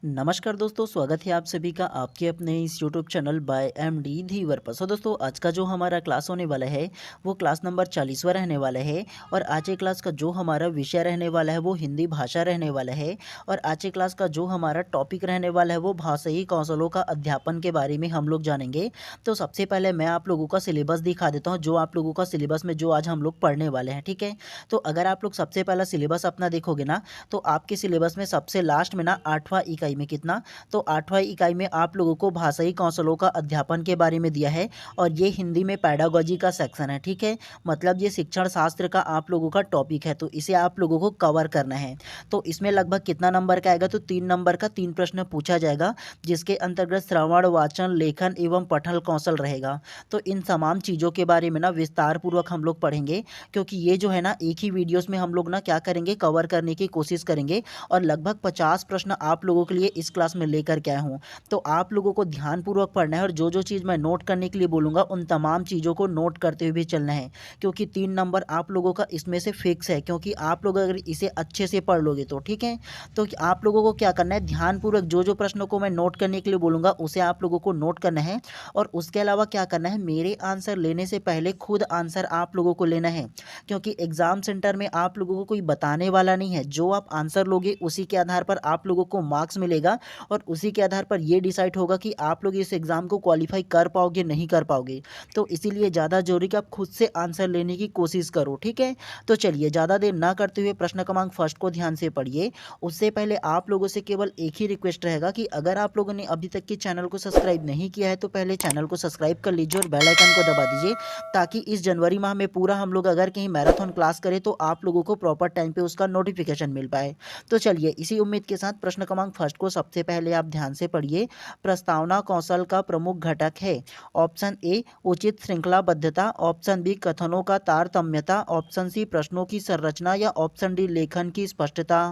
नमस्कार दोस्तों, स्वागत है आप सभी का आपके अपने इस यूट्यूब चैनल बाय एमडी धीवर पर। सो दोस्तों, आज का जो हमारा क्लास होने वाला है वो क्लास नंबर 40वां रहने वाला है। और आज के क्लास का जो हमारा विषय रहने वाला है वो हिंदी भाषा रहने वाला है। और आज के क्लास का जो हमारा टॉपिक रहने वाला है वो भाषाई कौशलों का अध्यापन के बारे में हम लोग जानेंगे। तो सबसे पहले मैं आप लोगों का सिलेबस दिखा देता हूँ, जो आप लोगों का सिलेबस में जो आज हम लोग पढ़ने वाले हैं, ठीक है। तो अगर आप लोग सबसे पहला सिलेबस अपना देखोगे ना, तो आपके सिलेबस में सबसे लास्ट में ना 8वां इकाई में कितना, तो 8वां इकाई में आप लोगों को भाषाई कौशलों का अध्यापन के बारे में दिया है। और ये हिंदी में पैडागोजी का सेक्शन है, ठीक है। मतलब ये शिक्षण शास्त्र का आप लोगों का टॉपिक है, तो इसे आप लोगों को कवर करना है। तो इसमें लगभग कितना नंबर का आएगा, तो 3 नंबर का 3 प्रश्न पूछा जाएगा, जिसके अंतर्गत श्रवण, वाचन, लेखन एवं पठन कौशल रहेगा। तो इन तमाम चीज़ों के बारे में ना विस्तार पूर्वक हम लोग पढ़ेंगे, क्योंकि ये जो है ना एक ही वीडियोस में हम लोग ना क्या करेंगे, कवर करने की कोशिश करेंगे। और लगभग 50 प्रश्न आप लोगों के लिए इस क्लास में लेकर के आया हूँ। तो आप लोगों को ध्यानपूर्वक पढ़ना है, और जो जो चीज़ मैं नोट करने के लिए बोलूँगा उन तमाम चीज़ों को नोट करते हुए भी चलना है, क्योंकि 3 नंबर आप लोगों का इसमें से फिक्स है। क्योंकि आप लोग अगर इसे अच्छे से पढ़ लोगे तो ठीक है। तो आप लोगों को क्या करना है, ध्यानपूर्वक जो जो प्रश्नों को मैं नोट करने के लिए बोलूँगा उसे आप लोगों को नोट करना है। और उसके अलावा क्या करना है, मेरे आंसर लेने से पहले खुद आंसर आप लोगों को लेना है। क्योंकि एग्ज़ाम सेंटर में आप लोगों को कोई बताने वाला नहीं है, जो आप आंसर लोगे उसी के आधार पर आप लोगों को मार्क्स मिलेगा। और उसी के आधार पर ये डिसाइड होगा कि आप लोग इस एग्ज़ाम को क्वालिफाई कर पाओगे नहीं कर पाओगे। तो इसीलिए ज़्यादा जरूरी कि आप खुद से आंसर लेने की कोशिश करो, ठीक है। तो चलिए ज़्यादा देर ना करते हुए प्रश्न क्रमांक फर्स्ट को ध्यान से पढ़िए। उससे पहले आप लोगों से केवल एक ही रिक्वेस्ट रहेगा कि अगर आप लोगों ने अभी तक के चैनल को सब्सक्राइब नहीं किया है तो पहले चैनल को सब्सक्राइब कर लीजिए और बेल आइकन को दबा दीजिए, ताकि इस जनवरी माह में पूरा हम लोग अगर कहीं मैराथन क्लास करें तो आप लोगों को प्रॉपर टाइम पे उसका नोटिफिकेशन मिल पाए। तो चलिए इसी उम्मीद के साथ प्रश्न क्रमांक फर्स्ट को सबसे पहले आप ध्यान से पढ़िए। प्रस्तावना कौशल का प्रमुख घटक है। ऑप्शन ए उचित श्रृंखलाबद्धता, ऑप्शन बी कथनों का तारतम्यता, ऑप्शन सी प्रश्नों की संरचना, या ऑप्शन डी लेखन की स्पष्टता।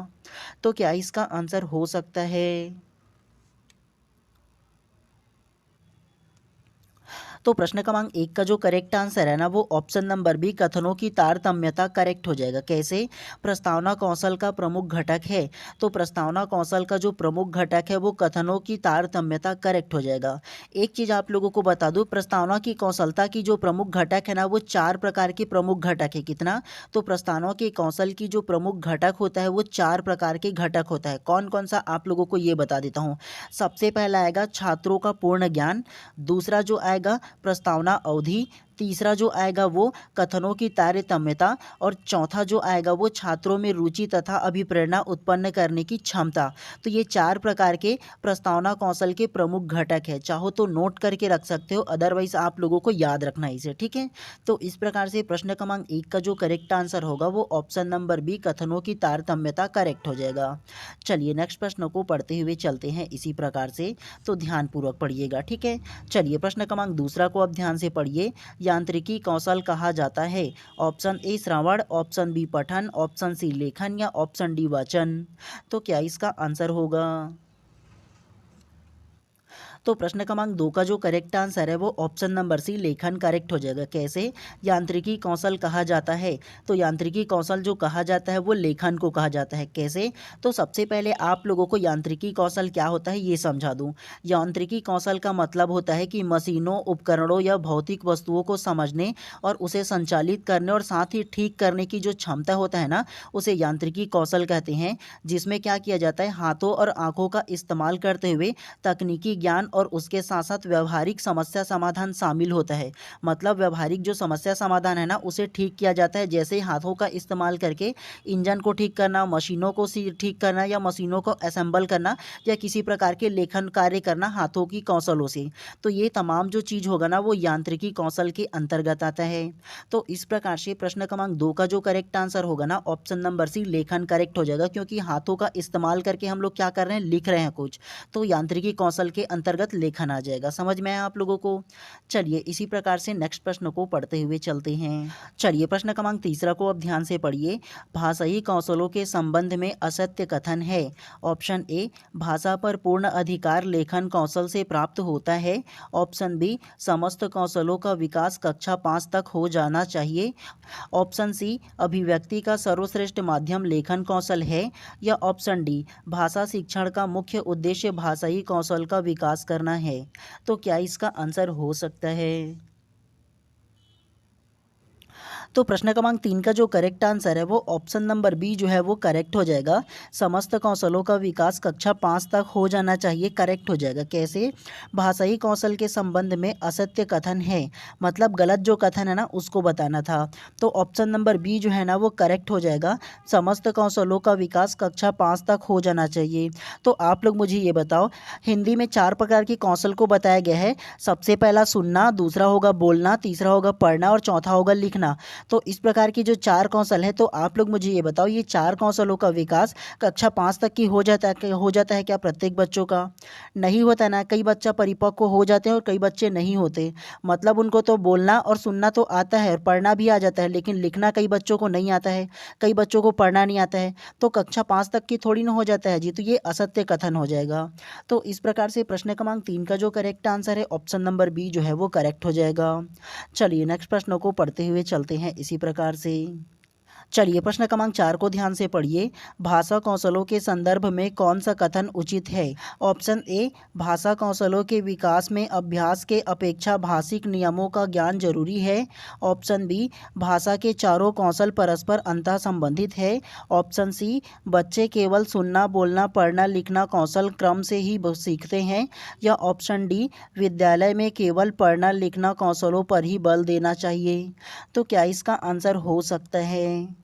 तो क्या इसका आंसर हो सकता है? तो प्रश्न क्रमांक 1 का जो करेक्ट आंसर है ना वो ऑप्शन नंबर बी कथनों की तारतम्यता करेक्ट हो जाएगा। कैसे? प्रस्तावना कौशल का प्रमुख घटक है, तो प्रस्तावना कौशल का जो प्रमुख घटक है वो कथनों की तारतम्यता करेक्ट हो जाएगा। एक चीज़ आप लोगों को बता दूं, प्रस्तावना की कौशलता की जो प्रमुख घटक है ना वो 4 प्रकार के प्रमुख घटक है। कितना? तो प्रस्तावना के कौशल की जो प्रमुख घटक होता है वो 4 प्रकार के घटक होता है। कौन कौन सा आप लोगों को ये बता देता हूँ। सबसे पहला आएगा छात्रों का पूर्ण ज्ञान, दूसरा जो आएगा प्रस्तावना अवधि, तीसरा जो आएगा वो कथनों की तारतम्यता, और चौथा जो आएगा वो छात्रों में रुचि तथा अभिप्रेरणा उत्पन्न करने की क्षमता। तो ये 4 प्रकार के प्रस्तावना कौशल के प्रमुख घटक है। चाहो तो नोट करके रख सकते हो, अदरवाइज आप लोगों को याद रखना है इसे, ठीक है। तो इस प्रकार से प्रश्न क्रमांक 1 का जो करेक्ट आंसर होगा वो ऑप्शन नंबर बी कथनों की तारतम्यता करेक्ट हो जाएगा। चलिए नेक्स्ट प्रश्न को पढ़ते हुए चलते हैं इसी प्रकार से, तो ध्यानपूर्वक पढ़िएगा, ठीक है। चलिए प्रश्न क्रमांक दूसरा को अब ध्यान से पढ़िए। यांत्रिकी कौशल कहा जाता है। ऑप्शन ए श्रवण, ऑप्शन बी पठन, ऑप्शन सी लेखन, या ऑप्शन डी वाचन। तो क्या इसका आंसर होगा? तो प्रश्न क्रमांक 2 का जो करेक्ट आंसर है वो ऑप्शन नंबर सी लेखन करेक्ट हो जाएगा। कैसे? यांत्रिकी कौशल कहा जाता है, तो यांत्रिकी कौशल जो कहा जाता है वो लेखन को कहा जाता है। कैसे? तो सबसे पहले आप लोगों को यांत्रिकी कौशल क्या होता है ये समझा दूं। यांत्रिकी कौशल का मतलब होता है कि मशीनों, उपकरणों या भौतिक वस्तुओं को समझने और उसे संचालित करने और साथ ही ठीक करने की जो क्षमता होता है ना, उसे यांत्रिकी कौशल कहते हैं। जिसमें क्या किया जाता है, हाथों और आंखों का इस्तेमाल करते हुए तकनीकी ज्ञान और उसके साथ साथ व्यवहारिक समस्या समाधान शामिल होता है। मतलब व्यवहारिक जो समस्या समाधान है ना उसे ठीक किया जाता है, जैसे हाथों का इस्तेमाल करके इंजन को ठीक करना, मशीनों को ठीक करना, या मशीनों को असेंबल करना, या किसी प्रकार के लेखन कार्य करना हाथों की कौशलों से। तो ये तमाम जो चीज़ होगा ना वो यांत्रिकी कौशल के अंतर्गत आता है। तो इस प्रकार से प्रश्न क्रमांक 2 का जो करेक्ट आंसर होगा ना ऑप्शन नंबर सी लेखन करेक्ट हो जाएगा, क्योंकि हाथों का इस्तेमाल करके हम लोग क्या कर रहे हैं, लिख रहे हैं कुछ। तो यांत्रिकी कौशल के अंतर्गत अंतर्गत लेखन आ जाएगा। समझ में आया आप लोगों को? चलिए इसी प्रकार से नेक्स्ट प्रश्न को पढ़ते हुए चलते हैं। चलिए प्रश्न क्रमांक तीसरा को अब ध्यान से पढ़िए। भाषाई कौशलों के संबंध में असत्य कथन है। ऑप्शन ए, भाषा पर पूर्ण अधिकार लेखन कौशल से प्राप्त होता है। ऑप्शन बी, समस्त कौशलों का विकास कक्षा 5 तक हो जाना चाहिए। ऑप्शन सी, अभिव्यक्ति का सर्वश्रेष्ठ माध्यम लेखन कौशल है। या ऑप्शन डी, भाषा शिक्षण का मुख्य उद्देश्य भाषाई कौशल का विकास करना है। तो क्या इसका आंसर हो सकता है? तो प्रश्न क्रमांक 3 का जो करेक्ट आंसर है वो ऑप्शन नंबर बी जो है वो करेक्ट हो जाएगा। समस्त कौशलों का विकास कक्षा 5 तक हो जाना चाहिए, करेक्ट हो जाएगा। कैसे? भाषाई कौशल के संबंध में असत्य कथन है, मतलब गलत जो कथन है ना उसको बताना था। तो ऑप्शन नंबर बी जो है ना वो करेक्ट हो जाएगा। समस्त कौशलों का विकास कक्षा 5 तक हो जाना चाहिए। तो आप लोग मुझे ये बताओ, हिंदी में 4 प्रकार की कौशल को बताया गया है। सबसे पहला सुनना, दूसरा होगा बोलना, तीसरा होगा पढ़ना और चौथा होगा लिखना। तो इस प्रकार की जो 4 कौशल है, तो आप लोग मुझे ये बताओ, ये 4 कौशलों का विकास कक्षा 5 तक की हो जाता है क्या प्रत्येक बच्चों का? नहीं होता ना। कई बच्चा परिपक्व हो जाते हैं और कई बच्चे नहीं होते। मतलब उनको तो बोलना और सुनना तो आता है और पढ़ना भी आ जाता है, लेकिन लिखना कई बच्चों को नहीं आता है, कई बच्चों को पढ़ना नहीं आता है। तो कक्षा 5 तक की थोड़ी ना हो जाता है जी, तो ये असत्य कथन हो जाएगा। तो इस प्रकार से प्रश्न क्रमांक 3 का जो करेक्ट आंसर है ऑप्शन नंबर बी जो है वो करेक्ट हो जाएगा। चलिए नेक्स्ट प्रश्नों को पढ़ते हुए चलते हैं इसी प्रकार से। चलिए प्रश्न क्रमांक 4 को ध्यान से पढ़िए। भाषा कौशलों के संदर्भ में कौन सा कथन उचित है? ऑप्शन ए, भाषा कौशलों के विकास में अभ्यास के अपेक्षा भाषिक नियमों का ज्ञान जरूरी है। ऑप्शन बी, भाषा के चारों कौशल परस्पर अंतः संबंधित है। ऑप्शन सी, बच्चे केवल सुनना बोलना पढ़ना लिखना कौशल क्रम से ही सीखते हैं। या ऑप्शन डी, विद्यालय में केवल पढ़ना लिखना कौशलों पर ही बल देना चाहिए। तो क्या इसका आंसर हो सकता है?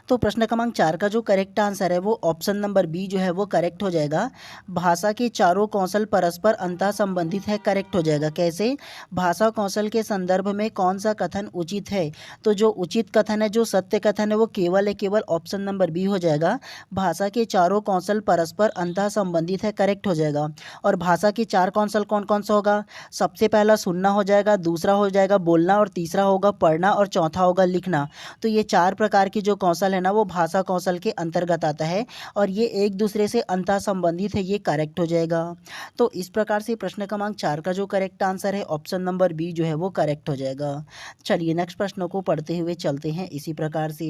तो प्रश्न क्रमांक 4 का जो करेक्ट आंसर है वो ऑप्शन नंबर बी जो है वो करेक्ट हो जाएगा। भाषा के चारों कौशल परस्पर अंतः संबंधित है, करेक्ट हो जाएगा। कैसे? भाषा कौशल के संदर्भ में कौन सा कथन उचित है? तो जो उचित कथन है, जो सत्य कथन है, वो केवल है केवल ऑप्शन नंबर बी हो जाएगा। भाषा के चारों कौशल परस्पर अंतः संबंधित है, करेक्ट हो जाएगा। और भाषा के 4 कौशल कौन कौन सा होगा? सबसे पहला सुनना हो जाएगा, दूसरा हो जाएगा बोलना और तीसरा होगा पढ़ना और चौथा होगा लिखना। तो ये 4 प्रकार की जो कौशल है ना वो भाषा कौशल के अंतर्गत आता है और ये एक दूसरे से अंतः संबंधित है, ये करेक्ट हो जाएगा। तो इस प्रकार से प्रश्न क्रमांक 4 का जो करेक्ट आंसर है ऑप्शन नंबर बी जो है वो करेक्ट हो जाएगा। चलिए नेक्स्ट प्रश्नों को पढ़ते हुए चलते हैं इसी प्रकार से।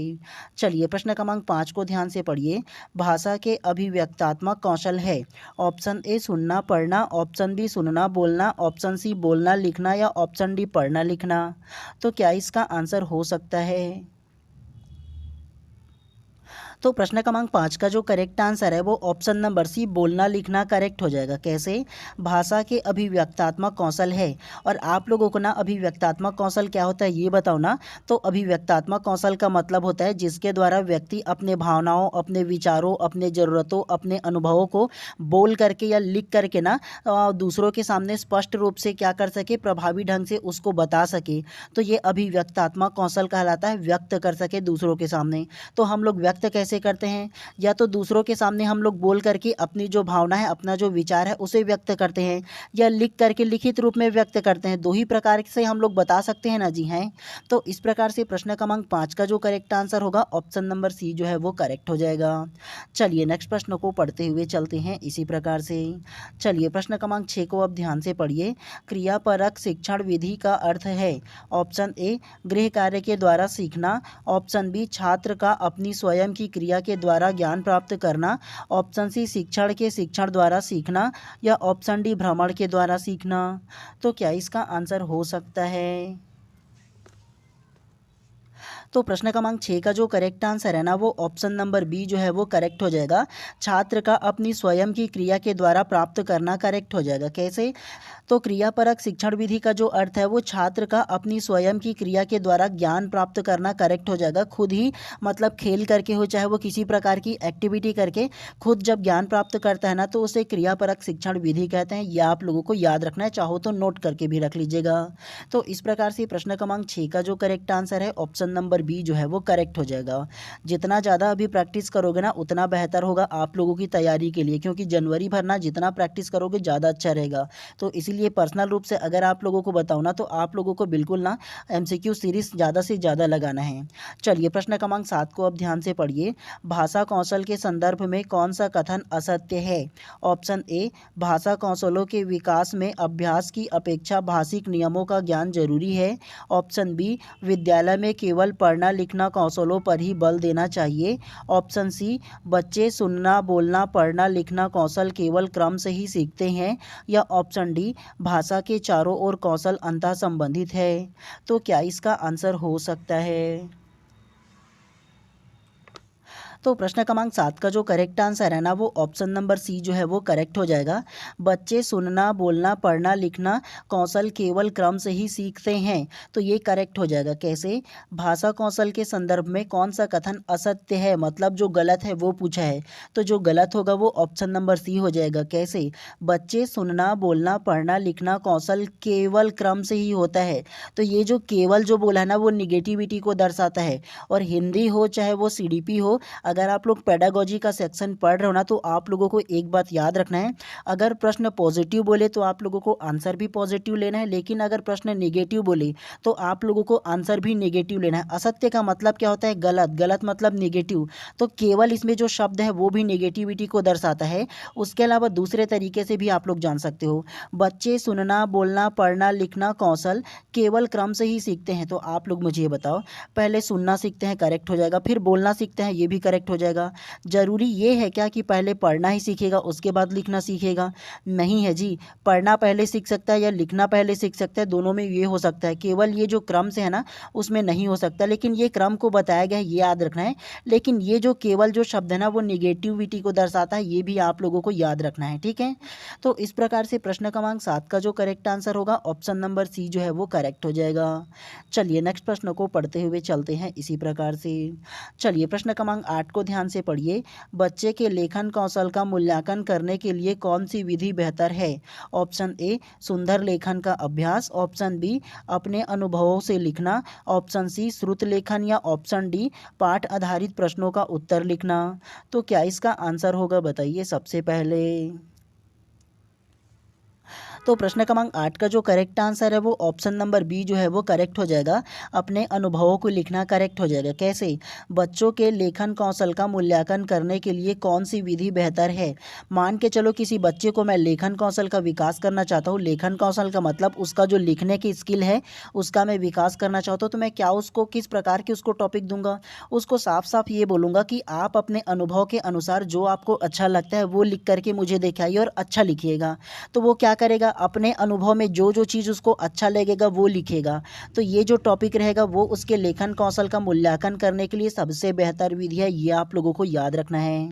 चलिए प्रश्न क्रमांक 5 को ध्यान से पढ़िए। भाषा के अभिव्यक्तात्मक कौशल है। ऑप्शन ए, सुनना पढ़ना। ऑप्शन बी, सुनना बोलना। ऑप्शन सी, बोलना लिखना। या ऑप्शन डी, पढ़ना लिखना। तो क्या इसका आंसर हो सकता है? तो प्रश्न क्रमांक 5 का जो करेक्ट आंसर है वो ऑप्शन नंबर सी, बोलना लिखना, करेक्ट हो जाएगा। कैसे? भाषा के अभिव्यक्तात्मक कौशल है। और आप लोगों को ना अभिव्यक्तात्मक कौशल क्या होता है ये बताओ ना। तो अभिव्यक्तात्मक कौशल का मतलब होता है जिसके द्वारा व्यक्ति अपने भावनाओं, अपने विचारों, अपने ज़रूरतों, अपने अनुभवों को बोल करके या लिख करके ना दूसरों के सामने स्पष्ट रूप से क्या कर सके, प्रभावी ढंग से उसको बता सके। तो ये अभिव्यक्तात्मक कौशल कहलाता है, व्यक्त कर सके दूसरों के सामने। तो हम लोग व्यक्त कैसे करते हैं? या तो दूसरों के सामने हम लोग बोल करके अपनी जो भावना है, अपना जो विचार है उसे व्यक्त करते हैं, या लिख करके लिखित रूप में व्यक्त करते हैं। दो ही प्रकार से हम लोग बता सकते हैं ना जी, हैं। तो इस प्रकार से प्रश्न क्रमांक 5 का जो करेक्ट आंसर होगा ऑप्शन नंबर सी जो है वो करेक्ट हो जाएगा। चलिए नेक्स्ट प्रश्न को पढ़ते हुए चलते हैं इसी प्रकार से। चलिए प्रश्न क्रमांक 6 को अब ध्यान से पढ़िए। क्रियापरक शिक्षण विधि का अर्थ है। ऑप्शन ए, गृह कार्य के द्वारा सीखना। ऑप्शन बी, छात्र का अपनी स्वयं की क्रिया के द्वारा ज्ञान प्राप्त करना। ऑप्शन सी, शिक्षण द्वारा सीखना। या ऑप्शन डी, भ्रमण के द्वारा सीखना। तो क्या इसका आंसर हो सकता है? तो प्रश्न क्रमांक 6 का जो करेक्ट आंसर है ना वो ऑप्शन नंबर बी जो है वो करेक्ट हो जाएगा। छात्र का अपनी स्वयं की क्रिया के द्वारा प्राप्त करना, करेक्ट हो जाएगा। कैसे? तो क्रियापरक शिक्षण विधि का जो अर्थ है वो छात्र का अपनी स्वयं की क्रिया के द्वारा ज्ञान प्राप्त करना, करेक्ट हो जाएगा। खुद ही मतलब खेल करके हो, चाहे वो किसी प्रकार की एक्टिविटी करके खुद जब ज्ञान प्राप्त करता है ना तो उसे क्रियापरक शिक्षण विधि कहते हैं। यह आप लोगों को याद रखना है, चाहो तो नोट करके भी रख लीजिएगा। तो इस प्रकार से प्रश्न क्रमांक 6 का जो करेक्ट आंसर है ऑप्शन नंबर बी जो है वो करेक्ट हो जाएगा। जितना ज़्यादा अभी प्रैक्टिस करोगे ना उतना बेहतर होगा आप लोगों की तैयारी के लिए, क्योंकि जनवरी भर ना जितना प्रैक्टिस करोगे ज़्यादा अच्छा रहेगा। तो इसीलिए पर्सनल रूप से अगर आप लोगों को बताऊँ ना तो आप लोगों को बिल्कुल ना एमसीक्यू सीरीज ज़्यादा से ज़्यादा लगाना है। चलिए प्रश्न क्रमांक 7 को अब ध्यान से पढ़िए। भाषा कौशल के संदर्भ में कौन सा कथन असत्य है? ऑप्शन ए, भाषा कौशलों के विकास में अभ्यास की अपेक्षा भाषिक नियमों का ज्ञान जरूरी है। ऑप्शन बी, विद्यालय में केवल पढ़ना लिखना कौशलों पर ही बल देना चाहिए। ऑप्शन सी, बच्चे सुनना बोलना पढ़ना लिखना कौशल केवल क्रम से ही सीखते हैं। या ऑप्शन डी, भाषा के चारों ओर कौशल अंतः संबंधित है। तो क्या इसका आंसर हो सकता है? तो प्रश्न क्रमांक 7 का जो करेक्ट आंसर है ना वो ऑप्शन नंबर सी जो है वो करेक्ट हो जाएगा। बच्चे सुनना बोलना पढ़ना लिखना कौशल केवल क्रम से ही सीखते हैं। तो ये करेक्ट हो जाएगा। कैसे? भाषा कौशल के संदर्भ में कौन सा कथन असत्य है, मतलब जो गलत है वो पूछा है। तो जो गलत होगा वो ऑप्शन नंबर सी हो जाएगा। कैसे? बच्चे सुनना बोलना पढ़ना लिखना कौशल केवल क्रम से ही होता है। तो ये जो केवल जो बोला है ना वो निगेटिविटी को दर्शाता है। और हिंदी हो चाहे वो सीडीपी हो, अगर आप लोग पेडागोजी का सेक्शन पढ़ रहे हो ना तो आप लोगों को एक बात याद रखना है, अगर प्रश्न पॉजिटिव बोले तो आप लोगों को आंसर भी पॉजिटिव लेना है, लेकिन अगर प्रश्न नेगेटिव बोले तो आप लोगों को आंसर भी नेगेटिव लेना है। असत्य का मतलब क्या होता है? गलत। गलत मतलब नेगेटिव। तो केवल इसमें जो शब्द है वो भी नेगेटिविटी को दर्शाता है। उसके अलावा दूसरे तरीके से भी आप लोग जान सकते हो। बच्चे सुनना बोलना पढ़ना लिखना कौशल केवल क्रम से ही सीखते हैं। तो आप लोग मुझे ये बताओ, पहले सुनना सीखते हैं, करेक्ट हो जाएगा, फिर बोलना सीखते हैं, ये भी करेक्ट हो जाएगा। जरूरी ये है क्या कि पहले पढ़ना ही सीखेगा उसके बाद लिखना सीखेगा? नहीं है जी। पढ़ना पहले सीख सकता है या लिखना पहले सीख सकता है, दोनों में ये हो सकता है। केवल ये जो क्रम से है ना उसमें नहीं हो सकता, लेकिन ये क्रम को बताया गया है, ये याद रखना है। लेकिन ये जो केवल जो शब्द है ना वो निगेटिविटी को दर्शाता है, ये भी आप लोगों को याद रखना है। ठीक है, तो इस प्रकार से प्रश्न क्रमांक 7 का जो करेक्ट आंसर होगा ऑप्शन नंबर सी जो है वो करेक्ट हो जाएगा। चलिए नेक्स्ट प्रश्न को पढ़ते हुए चलते हैं इसी प्रकार से। चलिए प्रश्न क्रमांक 8 को ध्यान से पढ़िए। बच्चे के लेखन कौशल का मूल्यांकन करने के लिए कौन सी विधि बेहतर है? ऑप्शन ए, सुंदर लेखन का अभ्यास। ऑप्शन बी, अपने अनुभवों से लिखना। ऑप्शन सी, श्रुत लेखन। या ऑप्शन डी, पाठ आधारित प्रश्नों का उत्तर लिखना। तो क्या इसका आंसर होगा बताइए सबसे पहले। तो प्रश्न क्रमांक 8 का जो करेक्ट आंसर है वो ऑप्शन नंबर बी जो है वो करेक्ट हो जाएगा। अपने अनुभवों को लिखना करेक्ट हो जाएगा। कैसे? बच्चों के लेखन कौशल का मूल्यांकन करने के लिए कौन सी विधि बेहतर है? मान के चलो किसी बच्चे को मैं लेखन कौशल का विकास करना चाहता हूँ। लेखन कौशल का मतलब उसका जो लिखने की स्किल है उसका मैं विकास करना चाहता हूँ। तो मैं क्या उसको किस प्रकार की उसको टॉपिक दूंगा? उसको साफ साफ ये बोलूँगा कि आप अपने अनुभव के अनुसार जो आपको अच्छा लगता है वो लिख करके मुझे दिखाइए और अच्छा लिखिएगा। तो वो क्या करेगा? अपने अनुभव में जो जो चीज़ उसको अच्छा लगेगा वो लिखेगा। तो ये जो टॉपिक रहेगा वो उसके लेखन कौशल का मूल्यांकन करने के लिए सबसे बेहतर विधि है, ये आप लोगों को याद रखना है।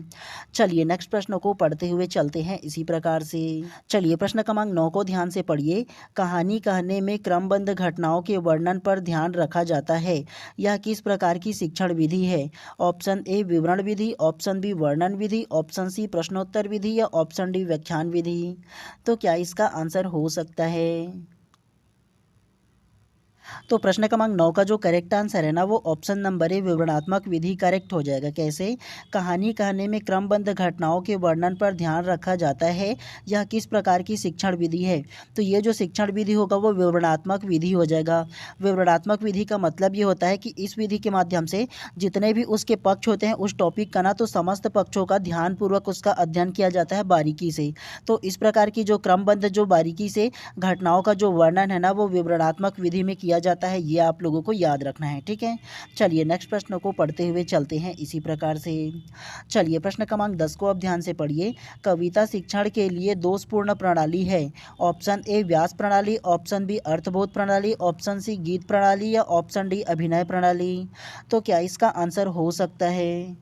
चलिए नेक्स्ट प्रश्न को पढ़ते हुए चलते हैं इसी प्रकार से। चलिए प्रश्न क्रमांक 9 को ध्यान से पढ़िए। कहानी कहने में क्रमबद्ध घटनाओं के वर्णन पर ध्यान रखा जाता है, यह किस प्रकार की शिक्षण विधि है? ऑप्शन ए, विवरण विधि। ऑप्शन बी, वर्णन विधि। ऑप्शन सी, प्रश्नोत्तर विधि। या ऑप्शन डी, व्याख्यान विधि। तो क्या इसका आंसर हो सकता है? तो प्रश्न क्रमांक 9 का जो करेक्ट आंसर है ना वो ऑप्शन नंबर ए, विवरणात्मक विधि करेक्ट हो जाएगा। कैसे? कहानी कहने में क्रमबद्ध घटनाओं के वर्णन पर ध्यान रखा जाता है, यह किस प्रकार की शिक्षण विधि है? तो ये जो शिक्षण विधि होगा वो विवरणात्मक विधि हो जाएगा। विवरणात्मक विधि का मतलब ये होता है कि इस विधि के माध्यम से जितने भी उसके पक्ष होते हैं उस टॉपिक का ना तो समस्त पक्षों का ध्यानपूर्वक उसका अध्ययन किया जाता है बारीकी से। तो इस प्रकार की जो क्रमबद्ध जो बारीकी से घटनाओं का जो वर्णन है ना वो विवरणात्मक विधि में किया जाता है, ये आप लोगों को याद रखना है। ठीक है, चलिए नेक्स्ट प्रश्न को पढ़ते हुए चलते हैं इसी प्रकार से। चलिए प्रश्न क्रमांक 10 को अब ध्यान से पढ़िए। कविता शिक्षण के लिए दोषपूर्ण प्रणाली है। ऑप्शन ए, व्यास प्रणाली। ऑप्शन बी, अर्थबोध प्रणाली। ऑप्शन सी, गीत प्रणाली। या ऑप्शन डी, अभिनय प्रणाली। तो क्या इसका आंसर हो सकता है?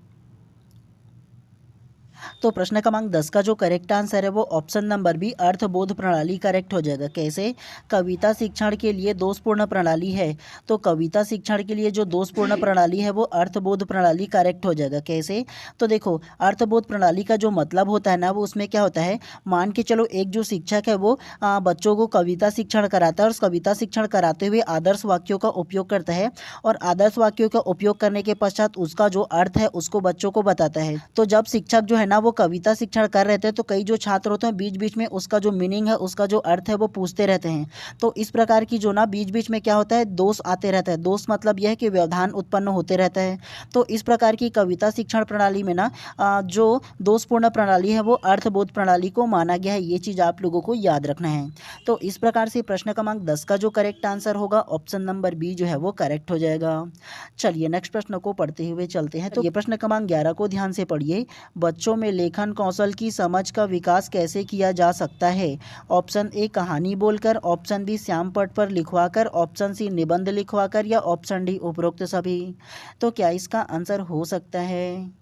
तो प्रश्न क्रमांक 10 का जो करेक्ट आंसर है वो ऑप्शन नंबर बी अर्थबोध प्रणाली करेक्ट हो जाएगा। कैसे? कविता शिक्षण के लिए दोषपूर्ण प्रणाली है, तो कविता शिक्षण के लिए जो दोषपूर्ण प्रणाली है वो अर्थबोध प्रणाली करेक्ट हो जाएगा। कैसे? तो देखो, अर्थबोध प्रणाली का जो मतलब होता है ना, वो उसमें क्या होता है, मान के चलो एक जो शिक्षक है वो बच्चों को कविता शिक्षण कराता है और उस कविता शिक्षण कराते हुए आदर्श वाक्यों का उपयोग करता है और आदर्श वाक्यों का उपयोग करने के पश्चात उसका जो अर्थ है उसको बच्चों को बताता है। तो जब शिक्षक जो है ना वो कविता शिक्षण कर रहे थे तो कई जो छात्र होते हैं बीच बीच में उसका जो मीनिंग है, उसका जो अर्थ है वो पूछते रहते हैं। तो इस प्रकार की जो ना बीच बीच में क्या होता है, दोष आते रहता है। दोष मतलब यह है कि व्यवधान उत्पन्न होते रहता है। तो इस प्रकार की कविता शिक्षण प्रणाली में ना जो दोषपूर्ण प्रणाली है वो अर्थबोध प्रणाली को माना गया है। ये चीज़ आप लोगों को याद रखना है। तो इस प्रकार से प्रश्न क्रमांक 10 का जो करेक्ट आंसर होगा ऑप्शन नंबर बी जो है वो करेक्ट हो जाएगा। चलिए नेक्स्ट प्रश्न को पढ़ते हुए चलते हैं। तो ये प्रश्न क्रमांक 11 को ध्यान से पढ़िए। बच्चों में लेखन कौशल की समझ का विकास कैसे किया जा सकता है? ऑप्शन ए कहानी बोलकर, ऑप्शन बी श्याम पट पर लिखवाकर, ऑप्शन सी निबंध लिखवाकर या ऑप्शन डी उपरोक्त सभी। तो क्या इसका आंसर हो सकता है?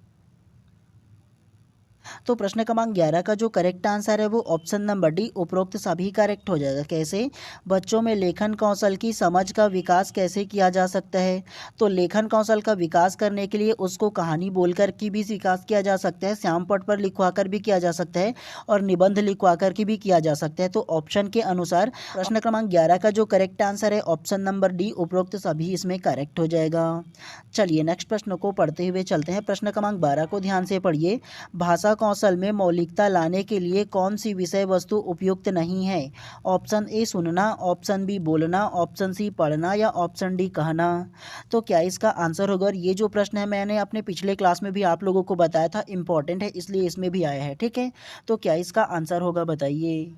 तो प्रश्न क्रमांक 11 का जो करेक्ट आंसर है वो ऑप्शन नंबर डी उपरोक्त सभी करेक्ट हो जाएगा। कैसे? बच्चों में लेखन कौशल की समझ का विकास कैसे किया जा सकता है? तो लेखन कौशल का विकास करने के लिए उसको कहानी बोलकर की भी विकास किया जा सकता है, श्याम पट पर लिखवाकर भी किया जा सकता है और निबंध लिखवाकर की भी किया जा सकता है। तो ऑप्शन के अनुसार प्रश्न क्रमांक 11 का जो करेक्ट आंसर है ऑप्शन नंबर डी उपरोक्त सभी इसमें करेक्ट हो जाएगा। चलिए नेक्स्ट प्रश्न को पढ़ते हुए चलते हैं। प्रश्न क्रमांक 12 को ध्यान से पढ़िए। भाषा कौशल में मौलिकता लाने के लिए कौन सी विषय वस्तु उपयुक्त नहीं है? ऑप्शन ए सुनना, ऑप्शन बी बोलना, ऑप्शन सी पढ़ना या ऑप्शन डी कहना। तो क्या इसका आंसर होगा? और ये जो प्रश्न है मैंने अपने पिछले क्लास में भी आप लोगों को बताया था, इंपॉर्टेंट है इसलिए इसमें भी आया है। ठीक है, तो क्या इसका आंसर होगा बताइए।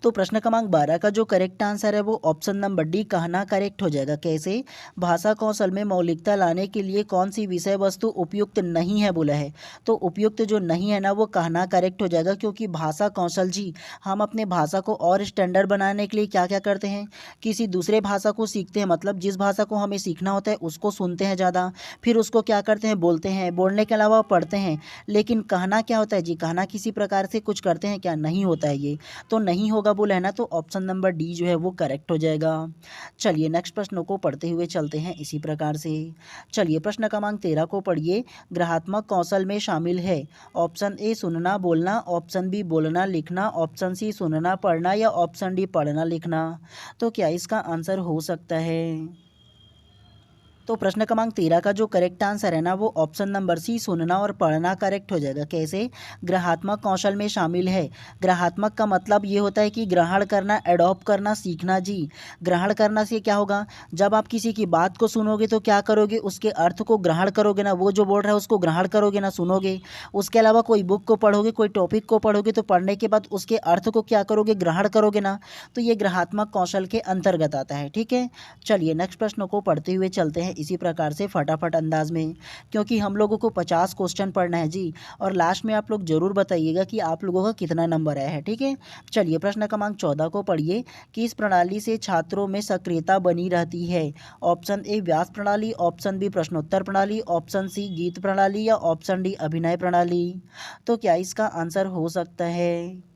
तो प्रश्न क्रमांक 12 का जो करेक्ट आंसर है वो ऑप्शन नंबर डी कहना करेक्ट हो जाएगा। कैसे? भाषा कौशल में मौलिकता लाने के लिए कौन सी विषय वस्तु उपयुक्त नहीं है बोला है, तो उपयुक्त जो नहीं है ना वो कहना करेक्ट हो जाएगा। क्योंकि भाषा कौशल जी, हम अपने भाषा को और स्टैंडर्ड बनाने के लिए क्या क्या करते हैं, किसी दूसरे भाषा को सीखते हैं, मतलब जिस भाषा को हमें सीखना होता है उसको सुनते हैं ज़्यादा, फिर उसको क्या करते हैं, बोलते हैं, बोलने के अलावा पढ़ते हैं। लेकिन कहना क्या होता है जी, कहना किसी प्रकार से कुछ करते हैं क्या, नहीं होता है ये, तो नहीं होगा बोला है ना, तो ऑप्शन नंबर डी जो है वो करेक्ट हो जाएगा। चलिए नेक्स्ट प्रश्न को पढ़ते हुए चलते हैं इसी प्रकार से। चलिए प्रश्न क्रमांक 13 को पढ़िए। ग्रहात्मक कौशल में शामिल है ऑप्शन ए सुनना बोलना, ऑप्शन बी बोलना लिखना, ऑप्शन सी सुनना पढ़ना या ऑप्शन डी पढ़ना लिखना। तो क्या इसका आंसर हो सकता है? तो प्रश्न क्रमांक 13 का जो करेक्ट आंसर है ना वो ऑप्शन नंबर सी सुनना और पढ़ना करेक्ट हो जाएगा। कैसे? ग्रहात्मक कौशल में शामिल है। ग्रहात्मक का मतलब ये होता है कि ग्रहण करना, एडॉप्ट करना, सीखना जी। ग्रहण करना से क्या होगा, जब आप किसी की बात को सुनोगे तो क्या करोगे, उसके अर्थ को ग्रहण करोगे ना, वो जो बोल रहा है उसको ग्रहण करोगे ना, सुनोगे। उसके अलावा कोई बुक को पढ़ोगे, कोई टॉपिक को पढ़ोगे तो पढ़ने के बाद उसके अर्थ को क्या करोगे, ग्रहण करोगे ना। तो ये ग्रहात्मक कौशल के अंतर्गत आता है। ठीक है, चलिए नेक्स्ट प्रश्न को पढ़ते हुए चलते हैं इसी प्रकार से फटाफट अंदाज में, क्योंकि हम लोगों को 50 क्वेश्चन पढ़ना है जी, और लास्ट में आप लोग जरूर बताइएगा कि आप लोगों का कितना नंबर आया है। ठीक है, चलिए प्रश्न क्रमांक 14 को पढ़िए कि इस प्रणाली से छात्रों में सक्रियता बनी रहती है। ऑप्शन ए व्यास प्रणाली, ऑप्शन बी प्रश्नोत्तर प्रणाली, ऑप्शन सी गीत प्रणाली या ऑप्शन डी अभिनय प्रणाली। तो क्या इसका आंसर हो सकता है?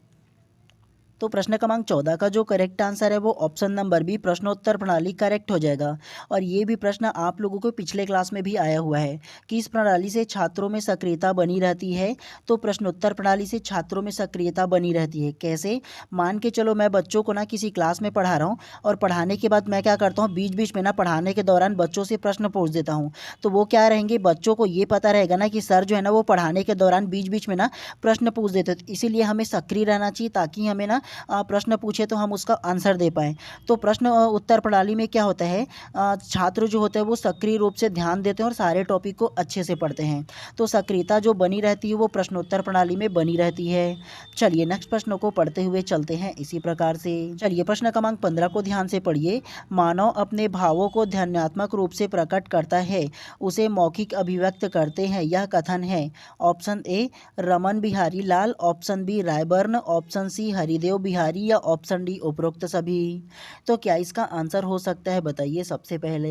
तो प्रश्न क्रमांक 14 का जो करेक्ट आंसर है वो ऑप्शन नंबर बी प्रश्नोत्तर प्रणाली करेक्ट हो जाएगा। और ये भी प्रश्न आप लोगों को पिछले क्लास में भी आया हुआ है कि इस प्रणाली से छात्रों में सक्रियता बनी रहती है। तो प्रश्नोत्तर प्रणाली से छात्रों में सक्रियता बनी रहती है। कैसे? मान के चलो मैं बच्चों को ना किसी क्लास में पढ़ा रहा हूँ और पढ़ाने के बाद मैं क्या करता हूँ, बीच बीच में ना पढ़ाने के दौरान बच्चों से प्रश्न पूछ देता हूँ। तो वो क्या रहेंगे, बच्चों को ये पता रहेगा ना कि सर जो है ना वो पढ़ाने के दौरान बीच बीच में ना प्रश्न पूछ देते, तो इसीलिए हमें सक्रिय रहना चाहिए ताकि हमें ना प्रश्न पूछे तो हम उसका आंसर दे पाएँ। तो प्रश्न उत्तर प्रणाली में क्या होता है, छात्र जो होते हैं वो सक्रिय रूप से ध्यान देते हैं और सारे टॉपिक को अच्छे से पढ़ते हैं। तो सक्रियता जो बनी रहती है वो प्रश्नोत्तर प्रणाली में बनी रहती है। चलिए नेक्स्ट प्रश्न को पढ़ते हुए चलते हैं इसी प्रकार से। चलिए प्रश्न क्रमांक 15 को ध्यान से पढ़िए। मानव अपने भावों को ध्वन्यात्मक रूप से प्रकट करता है, उसे मौखिक अभिव्यक्त करते हैं, यह कथन है। Option A Raman Bihari Lal, option B Rayburn, option C Haridev Bihari या ऑप्शन डी उपरोक्त सभी। तो क्या इसका आंसर हो सकता है बताइए सबसे पहले।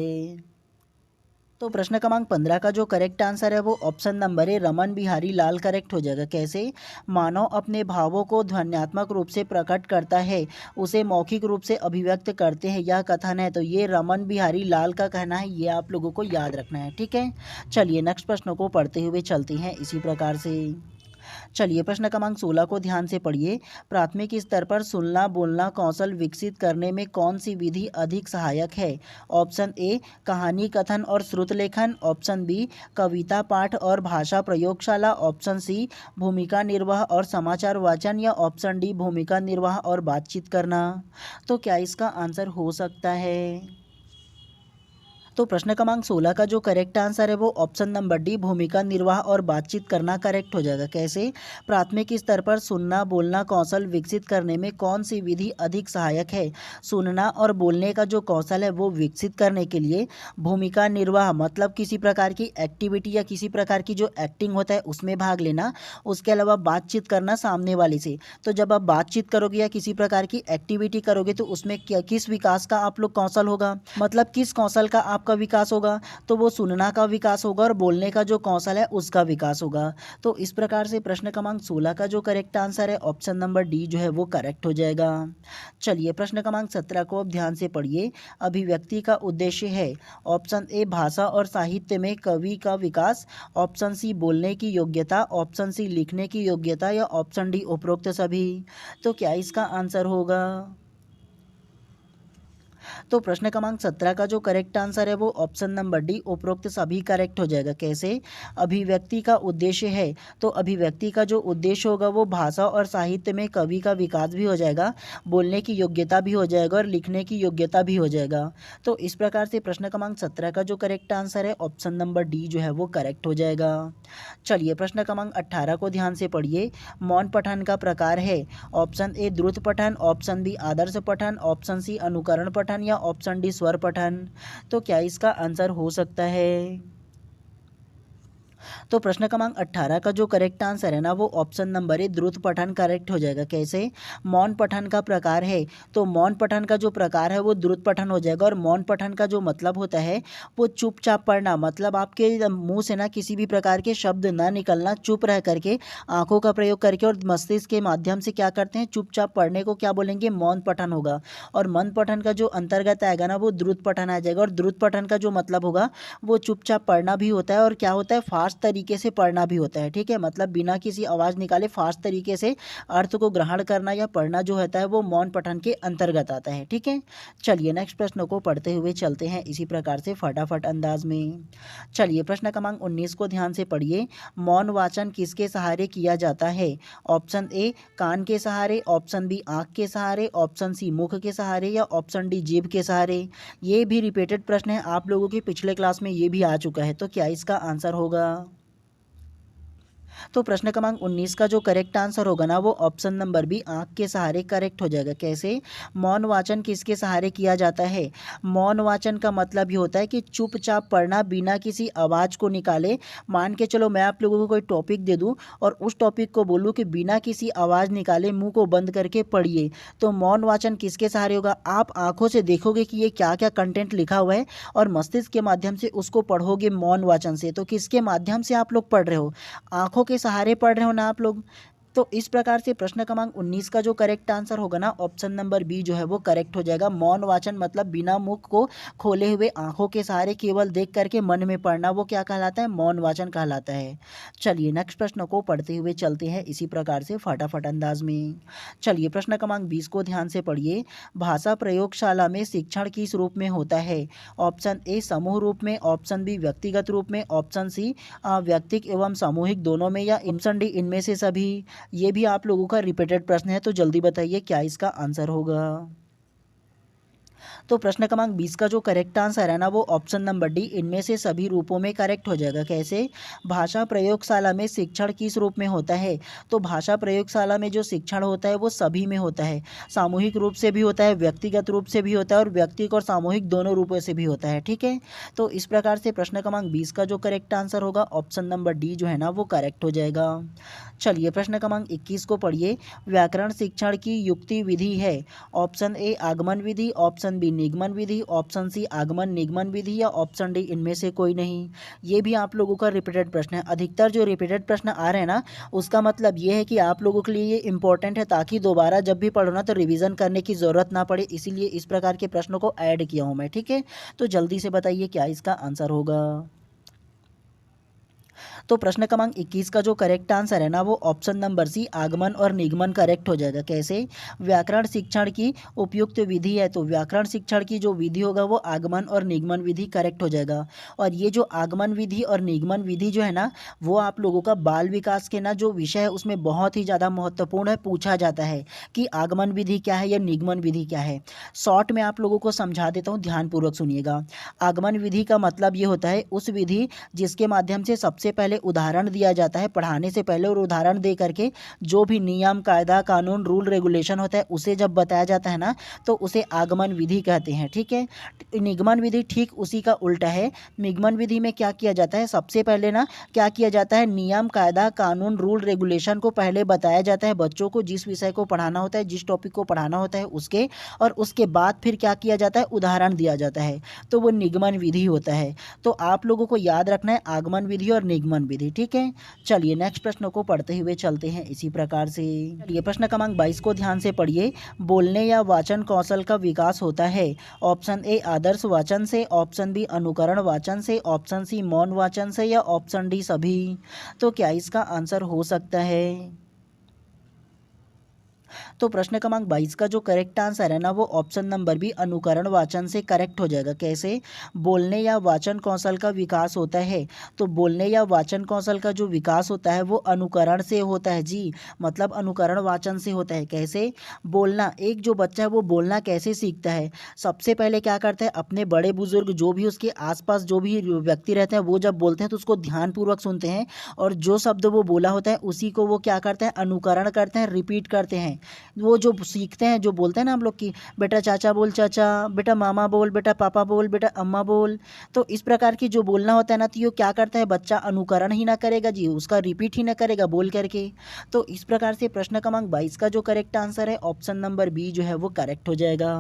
तो प्रश्न क्रमांक 15 का जो करेक्ट आंसर है वो option number A Raman Bihari Lal correct हो जाएगा। कैसे? मानव अपने भावों को ध्वन्यात्मक रूप से प्रकट करता है, उसे मौखिक रूप से अभिव्यक्त करते हैं, यह कथन है। तो ये रमन बिहारी लाल का कहना है, ये आप लोगों को याद रखना है। ठीक है, चलिए नेक्स्ट प्रश्न को पढ़ते हुए चलते हैं इसी प्रकार से। चलिए प्रश्न क्रमांक 16 को ध्यान से पढ़िए। प्राथमिक स्तर पर सुनना बोलना कौशल विकसित करने में कौन सी विधि अधिक सहायक है? ऑप्शन ए कहानी कथन और श्रुत लेखन, ऑप्शन बी कविता पाठ और भाषा प्रयोगशाला, ऑप्शन सी भूमिका निर्वाह और समाचार वाचन, या ऑप्शन डी भूमिका निर्वाह और बातचीत करना। तो क्या इसका आंसर हो सकता है? तो प्रश्न क्रमांक 16 का जो करेक्ट आंसर है वो ऑप्शन नंबर डी भूमिका निर्वाह और बातचीत करना करेक्ट हो जाएगा। कैसे? प्राथमिक स्तर पर सुनना बोलना कौशल विकसित करने में कौन सी विधि अधिक सहायक है? सुनना और बोलने का जो कौशल है वो विकसित करने के लिए भूमिका निर्वाह मतलब किसी प्रकार की एक्टिविटी या किसी प्रकार की जो एक्टिंग होता है उसमें भाग लेना, उसके अलावा बातचीत करना सामने वाले से। तो जब आप बातचीत करोगे या किसी प्रकार की एक्टिविटी करोगे तो उसमें किस विकास का आप लोग कौशल होगा, मतलब किस कौशल का आपका विकास होगा? तो वो सुनना का विकास होगा और बोलने का जो कौशल है उसका विकास होगा। तो इस प्रकार से प्रश्न क्रमांक 16 का जो करेक्ट आंसर है ऑप्शन नंबर डी जो है वो करेक्ट हो जाएगा। चलिए प्रश्न क्रमांक 17 को अब ध्यान से पढ़िए। अभिव्यक्ति का उद्देश्य है, ऑप्शन ए भाषा और साहित्य में कवि का विकास, ऑप्शन सी बोलने की योग्यता, ऑप्शन सी लिखने की योग्यता, या ऑप्शन डी उपरोक्त सभी। तो क्या इसका आंसर होगा? तो प्रश्न क्रमांक 17 का जो करेक्ट आंसर है वो ऑप्शन नंबर डी उपरोक्त सभी करेक्ट हो जाएगा। कैसे? अभिव्यक्ति का उद्देश्य है, तो अभिव्यक्ति का जो उद्देश्य होगा वो भाषा और साहित्य में कवि का विकास भी हो जाएगा, बोलने की योग्यता भी हो जाएगा और लिखने की योग्यता भी हो जाएगा। तो इस प्रकार से प्रश्न क्रमांक 17 का जो करेक्ट आंसर है ऑप्शन नंबर डी जो है वो करेक्ट हो जाएगा। चलिए प्रश्न क्रमांक 18 को ध्यान से पढ़िए। मौन पठन का प्रकार है, ऑप्शन ए द्रुत पठन, ऑप्शन बी आदर्श पठन, ऑप्शन सी अनुकरण पठन, या ऑप्शन डी स्वर पठन। तो क्या इसका आंसर हो सकता है? तो प्रश्न क्रमांक 18 का जो करेक्ट आंसर है ना वो ऑप्शन नंबर ए द्रुत पठन करेक्ट हो जाएगा। कैसे? मौन पठन का प्रकार है, तो मौन पठन का जो प्रकार है वो द्रुत पठन हो जाएगा। और मौन पठन का जो मतलब होता है वो चुपचाप पढ़ना, मतलब आपके मुंह से ना किसी भी प्रकार के शब्द ना निकलना, चुप रह करके आंखों का प्रयोग करके और मस्तिष्क के माध्यम से क्या करते हैं, चुपचाप पढ़ने को क्या बोलेंगे, मौन पठन होगा। और मौन पठन का जो अंतर्गत आएगा ना वो द्रुत पठन आ जाएगा। और द्रुत पठन का जो मतलब होगा वो चुपचाप पढ़ना भी होता है और क्या होता है, फास्ट तरीके से पढ़ना भी होता है। ठीक है, मतलब बिना किसी आवाज़ निकाले फास्ट तरीके से अर्थ को ग्रहण करना या पढ़ना जो होता है वो मौन पठन के अंतर्गत आता है। ठीक है, चलिए नेक्स्ट प्रश्न को पढ़ते हुए चलते हैं इसी प्रकार से फटाफट अंदाज में। चलिए प्रश्न क्रमांक 19 को ध्यान से पढ़िए। मौन वाचन किसके सहारे किया जाता है? ऑप्शन ए कान के सहारे, ऑप्शन बी आँख के सहारे, ऑप्शन सी मुख के सहारे, या ऑप्शन डी जीभ के सहारे। ये भी रिपीटेड प्रश्न है, आप लोगों के पिछले क्लास में ये भी आ चुका है। तो क्या इसका आंसर होगा? तो प्रश्न क्रमांक 19 का जो करेक्ट आंसर होगा ना वो ऑप्शन नंबर बी आँख के सहारे करेक्ट हो जाएगा। कैसे? मौन वाचन किसके सहारे किया जाता है? मौन वाचन का मतलब ये होता है कि चुपचाप पढ़ना बिना किसी आवाज़ को निकाले। मान के चलो मैं आप लोगों को कोई टॉपिक दे दूं और उस टॉपिक को बोलूं कि बिना किसी आवाज़ निकाले मुंह को बंद करके पढ़िए, तो मौन वाचन किसके सहारे होगा? आप आंखों से देखोगे कि ये क्या क्या कंटेंट लिखा हुआ है और मस्तिष्क के माध्यम से उसको पढ़ोगे मौन वाचन से। तो किसके माध्यम से आप लोग पढ़ रहे हो? आंखों के सहारे पढ़ रहे हो ना आप लोग। तो इस प्रकार से प्रश्न क्रमांक 19 का जो करेक्ट आंसर होगा ना ऑप्शन नंबर बी जो है वो करेक्ट हो जाएगा। मौन वाचन मतलब बिना मुख को खोले हुए आंखों के सहारे केवल देख करके मन में पढ़ना, वो क्या कहलाता है? मौन वाचन कहलाता है। चलिए नेक्स्ट प्रश्न को पढ़ते हुए चलते हैं इसी प्रकार से फटाफट अंदाज में। चलिए प्रश्न क्रमांक 20 को ध्यान से पढ़िए। भाषा प्रयोगशाला में शिक्षण किस रूप में होता है? ऑप्शन ए समूह रूप में, ऑप्शन बी व्यक्तिगत रूप में, ऑप्शन सी व्यक्तिक एवं सामूहिक दोनों में, या ऑप्शन डी इनमें से सभी। ये भी आप लोगों का रिपीटेड प्रश्न है, तो जल्दी बताइए क्या इसका आंसर होगा। तो प्रश्न क्रमांक 20 का जो करेक्ट आंसर है ना वो ऑप्शन नंबर डी इनमें से सभी रूपों में करेक्ट हो जाएगा। कैसे? भाषा प्रयोगशाला में शिक्षण किस रूप में होता है? तो भाषा प्रयोगशाला में जो शिक्षण होता है वो सभी में होता है, सामूहिक रूप से भी होता है, व्यक्तिगत रूप से भी होता है और व्यक्तिगत और सामूहिक दोनों रूपों से भी होता है। ठीक है, तो इस प्रकार से प्रश्न क्रमांक 20 का जो करेक्ट आंसर होगा ऑप्शन नंबर डी जो है ना वो करेक्ट हो जाएगा। चलिए प्रश्न क्रमांक 21 को पढ़िए। व्याकरण शिक्षण की युक्ति विधि है। ऑप्शन ए आगमन विधि, ऑप्शन बी निगमन विधि, ऑप्शन सी आगमन निगमन विधि, या ऑप्शन डी इनमें से कोई नहीं। ये भी आप लोगों का रिपीटेड प्रश्न है। अधिकतर जो रिपीटेड प्रश्न आ रहे हैं ना, उसका मतलब ये है कि आप लोगों के लिए ये इंपॉर्टेंट है, ताकि दोबारा जब भी पढ़ो ना तो रिवीजन करने की ज़रूरत ना पड़े, इसीलिए इस प्रकार के प्रश्नों को ऐड किया हूँ मैं। ठीक है, तो जल्दी से बताइए क्या इसका आंसर होगा। तो प्रश्न क्रमांक 21 का जो करेक्ट आंसर है ना, वो ऑप्शन नंबर सी आगमन और निगमन करेक्ट हो जाएगा। कैसे? व्याकरण शिक्षण की उपयुक्त विधि है, तो व्याकरण शिक्षण की जो विधि होगा वो आगमन और निगमन विधि करेक्ट हो जाएगा। और ये जो आगमन विधि और निगमन विधि जो है ना, वो आप लोगों का बाल विकास के ना जो विषय है उसमें बहुत ही ज़्यादा महत्वपूर्ण है, पूछा जाता है कि आगमन विधि क्या है या निगमन विधि क्या है। शॉर्ट में आप लोगों को समझा देता हूँ, ध्यानपूर्वक सुनिएगा। आगमन विधि का मतलब ये होता है उस विधि जिसके माध्यम से सबसे पहले उदाहरण दिया जाता है पढ़ाने से पहले, और उदाहरण दे करके जो भी नियम कायदा कानून रूल रेगुलेशन होता है उसे जब बताया जाता है ना, तो उसे आगमन विधि कहते हैं। ठीक है, निगमन विधि ठीक उसी का उल्टा है। निगमन विधि में क्या किया जाता है, सबसे पहले ना क्या किया जाता है, नियम कायदा कानून रूल रेगुलेशन को पहले बताया जाता है बच्चों को, जिस विषय को पढ़ाना होता है, जिस टॉपिक को पढ़ाना होता है उसके, और उसके बाद फिर क्या किया जाता है, उदाहरण दिया जाता है, तो वो निगमन विधि होता है। तो आप लोगों को याद रखना है आगमन विधि और निगमन विधि। ठीक है, चलिए नेक्स्ट प्रश्न को पढ़ते हुए चलते हैं इसी प्रकार से। ये प्रश्न क्रमांक 22 को ध्यान से पढ़िए। बोलने या वाचन कौशल का विकास होता है, ऑप्शन ए आदर्श वाचन से, ऑप्शन बी अनुकरण वाचन से, ऑप्शन सी मौन वाचन से, या ऑप्शन डी सभी। तो क्या इसका आंसर हो सकता है? तो प्रश्न क्रमांक 22 का जो करेक्ट आंसर है ना, वो ऑप्शन नंबर बी अनुकरण वाचन से करेक्ट हो जाएगा। कैसे? बोलने या वाचन कौशल का विकास होता है, तो बोलने या वाचन कौशल का जो विकास होता है वो अनुकरण से होता है जी, मतलब अनुकरण वाचन से होता है। कैसे? बोलना, एक जो बच्चा है वो बोलना कैसे सीखता है, सबसे पहले क्या करता है, अपने बड़े बुजुर्ग जो भी उसके आसपास जो भी व्यक्ति रहते हैं वो जब बोलते हैं तो उसको ध्यानपूर्वक सुनते हैं, और जो शब्द वो बोला होता है उसी को वो क्या करते हैं, अनुकरण करते हैं, रिपीट करते हैं। वो जो सीखते हैं, जो बोलते हैं ना हम लोग की बेटा चाचा बोल चाचा, बेटा मामा बोल, बेटा पापा बोल, बेटा अम्मा बोल, तो इस प्रकार की जो बोलना होता है ना, तो ये क्या करता है, बच्चा अनुकरण ही ना करेगा जी, उसका रिपीट ही ना करेगा बोल करके। तो इस प्रकार से प्रश्न क्रमांक 22 का जो करेक्ट आंसर है ऑप्शन नंबर बी जो है वो करेक्ट हो जाएगा।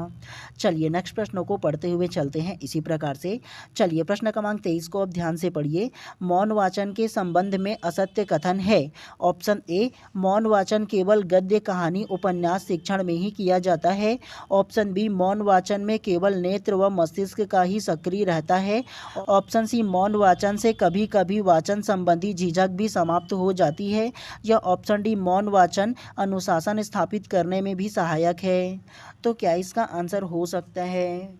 चलिए नेक्स्ट प्रश्नों को पढ़ते हुए चलते हैं इसी प्रकार से। चलिए प्रश्न क्रमांक 23 को अब ध्यान से पढ़िए। मौन वाचन के संबंध में असत्य कथन है, ऑप्शन ए मौन वाचन केवल गद्य कहानी उपन्यास शिक्षण में ही किया जाता है, ऑप्शन बी मौन वाचन में केवल नेत्र व मस्तिष्क का ही सक्रिय रहता है, ऑप्शन सी मौन वाचन से कभी कभी वाचन संबंधी झिझक भी समाप्त हो जाती है, या ऑप्शन डी मौन वाचन अनुशासन स्थापित करने में भी सहायक है। तो क्या इसका आंसर हो सकता है?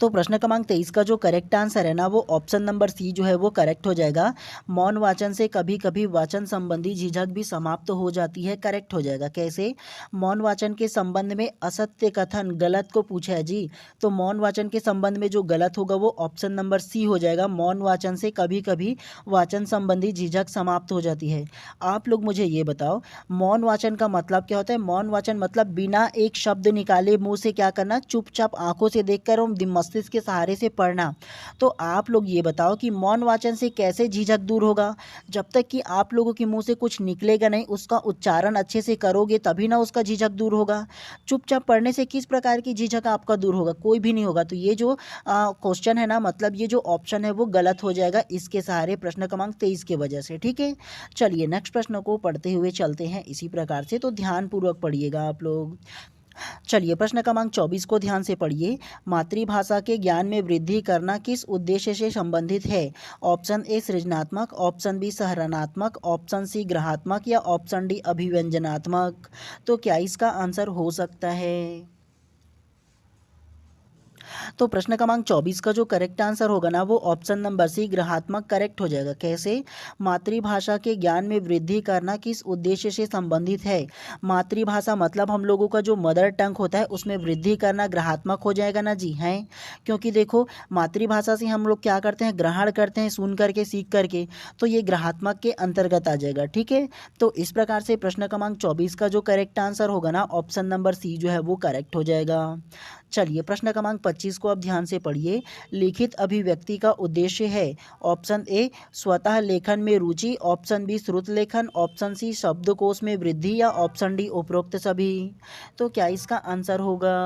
तो प्रश्न क्रमांक 23 का जो करेक्ट आंसर है ना, वो ऑप्शन नंबर सी जो है वो करेक्ट हो जाएगा। मौन वाचन से कभी कभी वाचन संबंधी झिझक भी समाप्त हो जाती है, करेक्ट हो जाएगा। कैसे? मौन वाचन के संबंध में असत्य कथन गलत को पूछा है जी, तो मौन वाचन के संबंध में जो गलत होगा वो ऑप्शन नंबर सी हो जाएगा। मौन वाचन से कभी कभी वाचन संबंधी झिझक समाप्त हो जाती है। आप लोग मुझे ये बताओ, मौन वाचन का मतलब क्या होता है? मौन वाचन मतलब बिना एक शब्द निकाले मुंह से क्या करना, चुपचाप आंखों से देखकर और मस्तिष्क के सहारे से पढ़ना। तो आप लोग ये बताओ कि मौन वाचन से कैसे झिझक दूर होगा? जब तक कि आप लोगों के मुंह से कुछ निकलेगा नहीं, उसका उच्चारण अच्छे से करोगे तभी ना उसका झिझक दूर होगा। चुपचाप पढ़ने से किस प्रकार की झिझक आपका दूर होगा? कोई भी नहीं होगा। तो ये जो क्वेश्चन है ना, मतलब ये जो ऑप्शन है वो गलत हो जाएगा इसके सहारे, प्रश्न क्रमांक 23 की वजह से। ठीक है, चलिए नेक्स्ट प्रश्न को पढ़ते हुए चलते हैं इसी प्रकार से, तो ध्यानपूर्वक पढ़िएगा आप लोग। चलिए प्रश्न क्रमांक 24 को ध्यान से पढ़िए। मातृभाषा के ज्ञान में वृद्धि करना किस उद्देश्य से संबंधित है? ऑप्शन ए सृजनात्मक, ऑप्शन बी सराहनात्मक, ऑप्शन सी ग्रहात्मक, या ऑप्शन डी अभिव्यंजनात्मक। तो क्या इसका आंसर हो सकता है? तो प्रश्न क्रमांक 24 का जो करेक्ट आंसर होगा ना, वो ऑप्शन नंबर सी ग्रहात्मक करेक्ट हो जाएगा। कैसे? मातृभाषा के ज्ञान में वृद्धि करना किस उद्देश्य से संबंधित है? मातृभाषा मतलब हम लोगों का जो मदर टंग होता है उसमें वृद्धि करना ग्रहात्मक हो जाएगा ना जी, हैं? क्योंकि देखो मातृभाषा से हम लोग क्या करते हैं, ग्रहण करते हैं सुन करके सीख करके, तो ये ग्रहात्मक के अंतर्गत आ जाएगा। ठीक है, तो इस प्रकार से प्रश्न क्रमांक 24 का जो करेक्ट आंसर होगा ना, ऑप्शन नंबर सी जो है वो करेक्ट हो जाएगा। चलिए प्रश्न क्रमांक 25 को आप ध्यान से पढ़िए। लिखित अभिव्यक्ति का उद्देश्य है ऑप्शन ए स्वतः लेखन में रुचि, ऑप्शन बी श्रुत लेखन, ऑप्शन सी शब्दकोश में वृद्धि या ऑप्शन डी उपरोक्त सभी। तो क्या इसका आंसर होगा?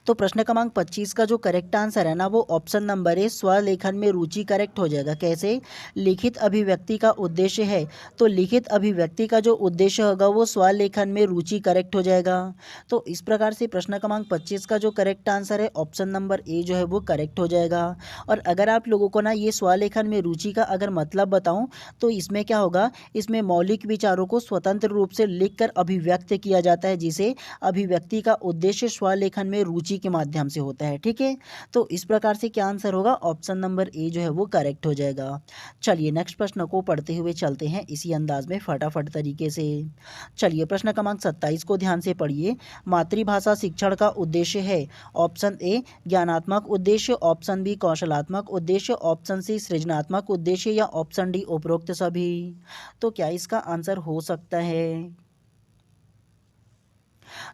तो प्रश्न क्रमांक 25 का जो करेक्ट आंसर है ना वो ऑप्शन नंबर ए स्वलेखन में रुचि करेक्ट हो जाएगा। कैसे? लिखित अभिव्यक्ति का उद्देश्य है, तो लिखित अभिव्यक्ति का जो उद्देश्य होगा वो स्वलेखन में रुचि करेक्ट हो जाएगा। तो इस प्रकार से प्रश्न क्रमांक 25 का जो करेक्ट आंसर है ऑप्शन नंबर ए जो है वो करेक्ट हो जाएगा। और अगर आप लोगों को ना ये स्वलेखन में रुचि का अगर मतलब बताऊं तो इसमें क्या होगा, इसमें मौलिक विचारों को स्वतंत्र रूप से लिखकर अभिव्यक्त किया जाता है, जिसे अभिव्यक्ति का उद्देश्य स्वलेखन में रुचि के माध्यम से होता है। ठीक है, तो इस प्रकार से क्या आंसर होगा, ऑप्शन नंबर ए जो है वो करेक्ट हो जाएगा। चलिए नेक्स्ट प्रश्न को पढ़ते हुए चलते हैं इसी अंदाज में फटाफट तरीके से। चलिए प्रश्न क्रमांक 27 को ध्यान से पढ़िए। मातृभाषा शिक्षण का उद्देश्य है ऑप्शन ए ज्ञानात्मक उद्देश्य, ऑप्शन बी कौशलात्मक उद्देश्य, ऑप्शन सी सृजनात्मक उद्देश्य या ऑप्शन डी उपरोक्त सभी। तो क्या इसका आंसर हो सकता है?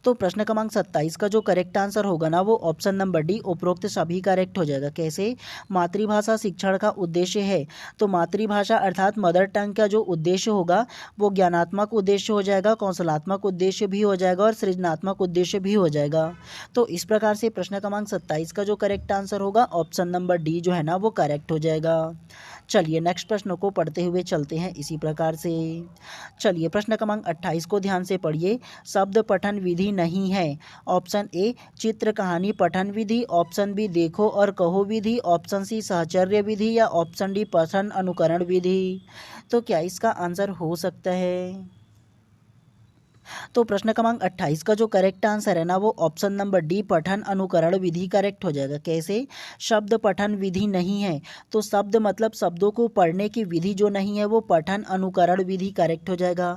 तो प्रश्न क्रमांक 27 का जो करेक्ट आंसर होगा ना वो ऑप्शन नंबर डी उपरोक्त सभी करेक्ट हो जाएगा। कैसे? मातृभाषा शिक्षण का उद्देश्य है, तो मातृभाषा अर्थात मदर टंग का जो उद्देश्य होगा वो ज्ञानात्मक उद्देश्य हो जाएगा, कौशलात्मक उद्देश्य भी हो जाएगा और सृजनात्मक उद्देश्य भी हो जाएगा। तो इस प्रकार से प्रश्न क्रमांक 27 का जो करेक्ट आंसर होगा ऑप्शन नंबर डी जो है ना वो करेक्ट हो जाएगा। चलिए नेक्स्ट प्रश्न को पढ़ते हुए चलते हैं इसी प्रकार से। चलिए प्रश्न क्रमांक 28 को ध्यान से पढ़िए। शब्द पठन विधि नहीं है, ऑप्शन ए चित्र कहानी पठन विधि, ऑप्शन बी देखो और कहो विधि, ऑप्शन सी साहचर्य विधि या ऑप्शन डी पठन अनुकरण विधि। तो क्या इसका आंसर हो सकता है? तो प्रश्न क्रमांक 28 का जो करेक्ट आंसर है ना वो ऑप्शन नंबर डी पठन अनुकरण विधि करेक्ट हो जाएगा। कैसे? शब्द पठन विधि नहीं है, तो शब्द मतलब शब्दों को पढ़ने की विधि जो नहीं है वो पठन अनुकरण विधि करेक्ट हो जाएगा।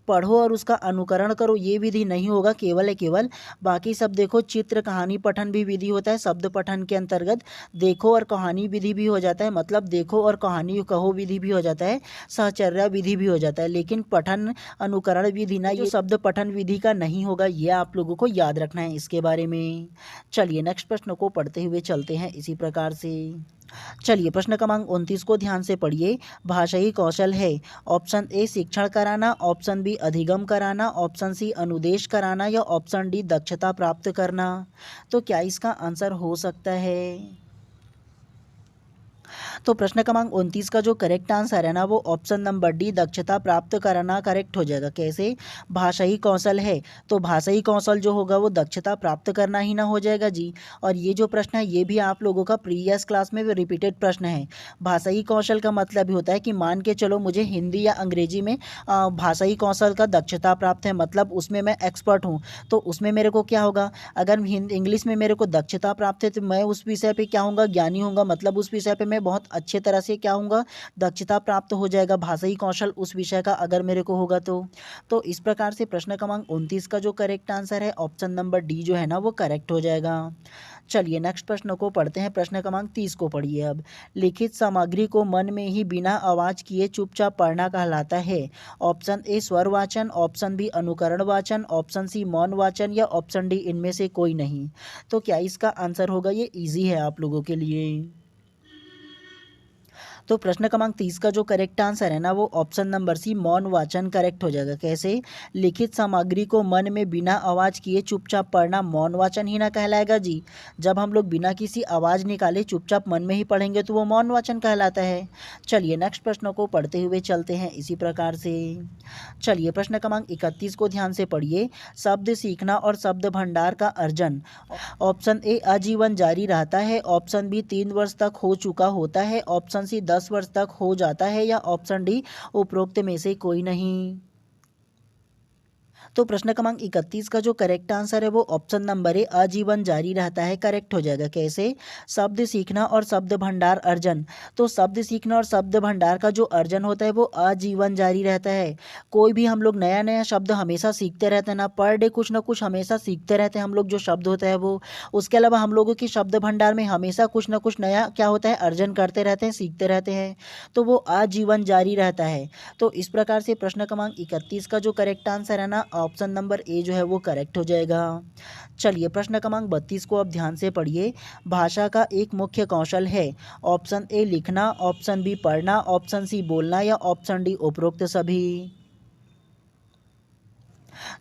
पढ़ो और उसका अनुकरण करो ये विधि नहीं होगा, केवल है केवल बाकी सब देखो चित्र कहानी पठन भी विधि होता है, शब्द पठन के अंतर्गत देखो और कहानी विधि भी हो जाता है, मतलब देखो और कहानी कहो विधि भी हो जाता है, साहचर्य विधि भी हो जाता है, लेकिन पठन अनुकरण विधि ना ये शब्द पठन विधि का नहीं होगा, ये आप लोगों को याद रखना है इसके बारे में। चलिए नेक्स्ट प्रश्न को पढ़ते हुए चलते हैं इसी प्रकार से। चलिए प्रश्न क्रमांक 29 को ध्यान से पढ़िए। भाषाई कौशल है ऑप्शन ए शिक्षण कराना, ऑप्शन बी अधिगम कराना, ऑप्शन सी अनुदेश कराना या ऑप्शन डी दक्षता प्राप्त करना। तो क्या इसका आंसर हो सकता है? तो प्रश्न क्रमांक 29 का जो करेक्ट आंसर है ना वो ऑप्शन नंबर डी दक्षता प्राप्त करना करेक्ट हो जाएगा। कैसे? भाषाई कौशल है, तो भाषाई कौशल जो होगा वो दक्षता प्राप्त करना ही ना हो जाएगा जी। और ये जो प्रश्न है ये भी आप लोगों का प्रीवियस क्लास में रिपीटेड प्रश्न है। भाषाई कौशल का मतलब ही होता है कि मान के चलो मुझे हिंदी या अंग्रेजी में भाषाई कौशल का दक्षता प्राप्त है, मतलब उसमें मैं एक्सपर्ट हूँ, तो उसमें मेरे को क्या होगा, अगर इंग्लिश में मेरे को दक्षता प्राप्त है तो मैं उस विषय पे क्या होऊंगा, ज्ञानी होऊंगा, मतलब उस विषय पे मैं बहुत अच्छे तरह से क्या होऊंगा, दक्षता प्राप्त हो जाएगा भाषाई कौशल उस विषय का अगर मेरे को होगा तो इस प्रकार से प्रश्न क्रमांक 29 का जो करेक्ट आंसर है ऑप्शन नंबर डी जो है ना वो करेक्ट हो जाएगा। चलिए नेक्स्ट प्रश्न को पढ़ते हैं। प्रश्न क्रमांक 30 को पढ़िए अब। लिखित सामग्री को मन में ही बिना आवाज किए चुपचाप पढ़ना कहलाता है, ऑप्शन ए स्वर वाचन, ऑप्शन बी अनुकरण वाचन, ऑप्शन सी मौन वाचन या ऑप्शन डी इनमें से कोई नहीं। तो क्या इसका आंसर होगा? ये इजी है आप लोगों के लिए। तो प्रश्न क्रमांक 30 का जो करेक्ट आंसर है ना वो ऑप्शन नंबर सी मौन वाचन करेक्ट हो जाएगा। कैसे? लिखित सामग्री को मन में बिना आवाज़ किए चुपचाप पढ़ना मौन वाचन ही ना कहलाएगा जी। जब हम लोग बिना किसी आवाज़ निकाले चुपचाप मन में ही पढ़ेंगे तो वो मौन वाचन कहलाता है। चलिए नेक्स्ट प्रश्न को पढ़ते हुए चलते हैं इसी प्रकार से। चलिए प्रश्न क्रमांक 31 को ध्यान से पढ़िए। शब्द सीखना और शब्द भंडार का अर्जन, ऑप्शन ए आजीवन जारी रहता है, ऑप्शन बी 3 वर्ष तक हो चुका होता है, ऑप्शन सी 10 वर्ष तक हो जाता है या ऑप्शन डी उपरोक्त में से कोई नहीं। तो प्रश्न क्रमांक 31 का जो करेक्ट आंसर है वो ऑप्शन नंबर ए आजीवन जारी रहता है करेक्ट हो जाएगा। कैसे? शब्द सीखना और शब्द भंडार अर्जन, तो शब्द सीखना और शब्द भंडार का जो अर्जन होता है वो आजीवन जारी रहता है। कोई भी हम लोग नया नया शब्द हमेशा सीखते रहते हैं ना, पर डे कुछ ना कुछ हमेशा सीखते रहते हैं हम लोग, जो शब्द होता है वो। उसके अलावा हम लोगों की शब्द भंडार में हमेशा कुछ ना कुछ नया क्या होता है, अर्जन करते रहते हैं, सीखते रहते हैं, तो वो आजीवन जारी रहता है। तो इस प्रकार से प्रश्न क्रमांक 31 का जो करेक्ट आंसर है ना ऑप्शन नंबर ए जो है वो करेक्ट हो जाएगा। चलिए प्रश्न क्रमांक 32 को आप ध्यान से पढ़िए। भाषा का एक मुख्य कौशल है। ऑप्शन ए लिखना, ऑप्शन बी पढ़ना, ऑप्शन सी बोलना या ऑप्शन डी उपरोक्त सभी।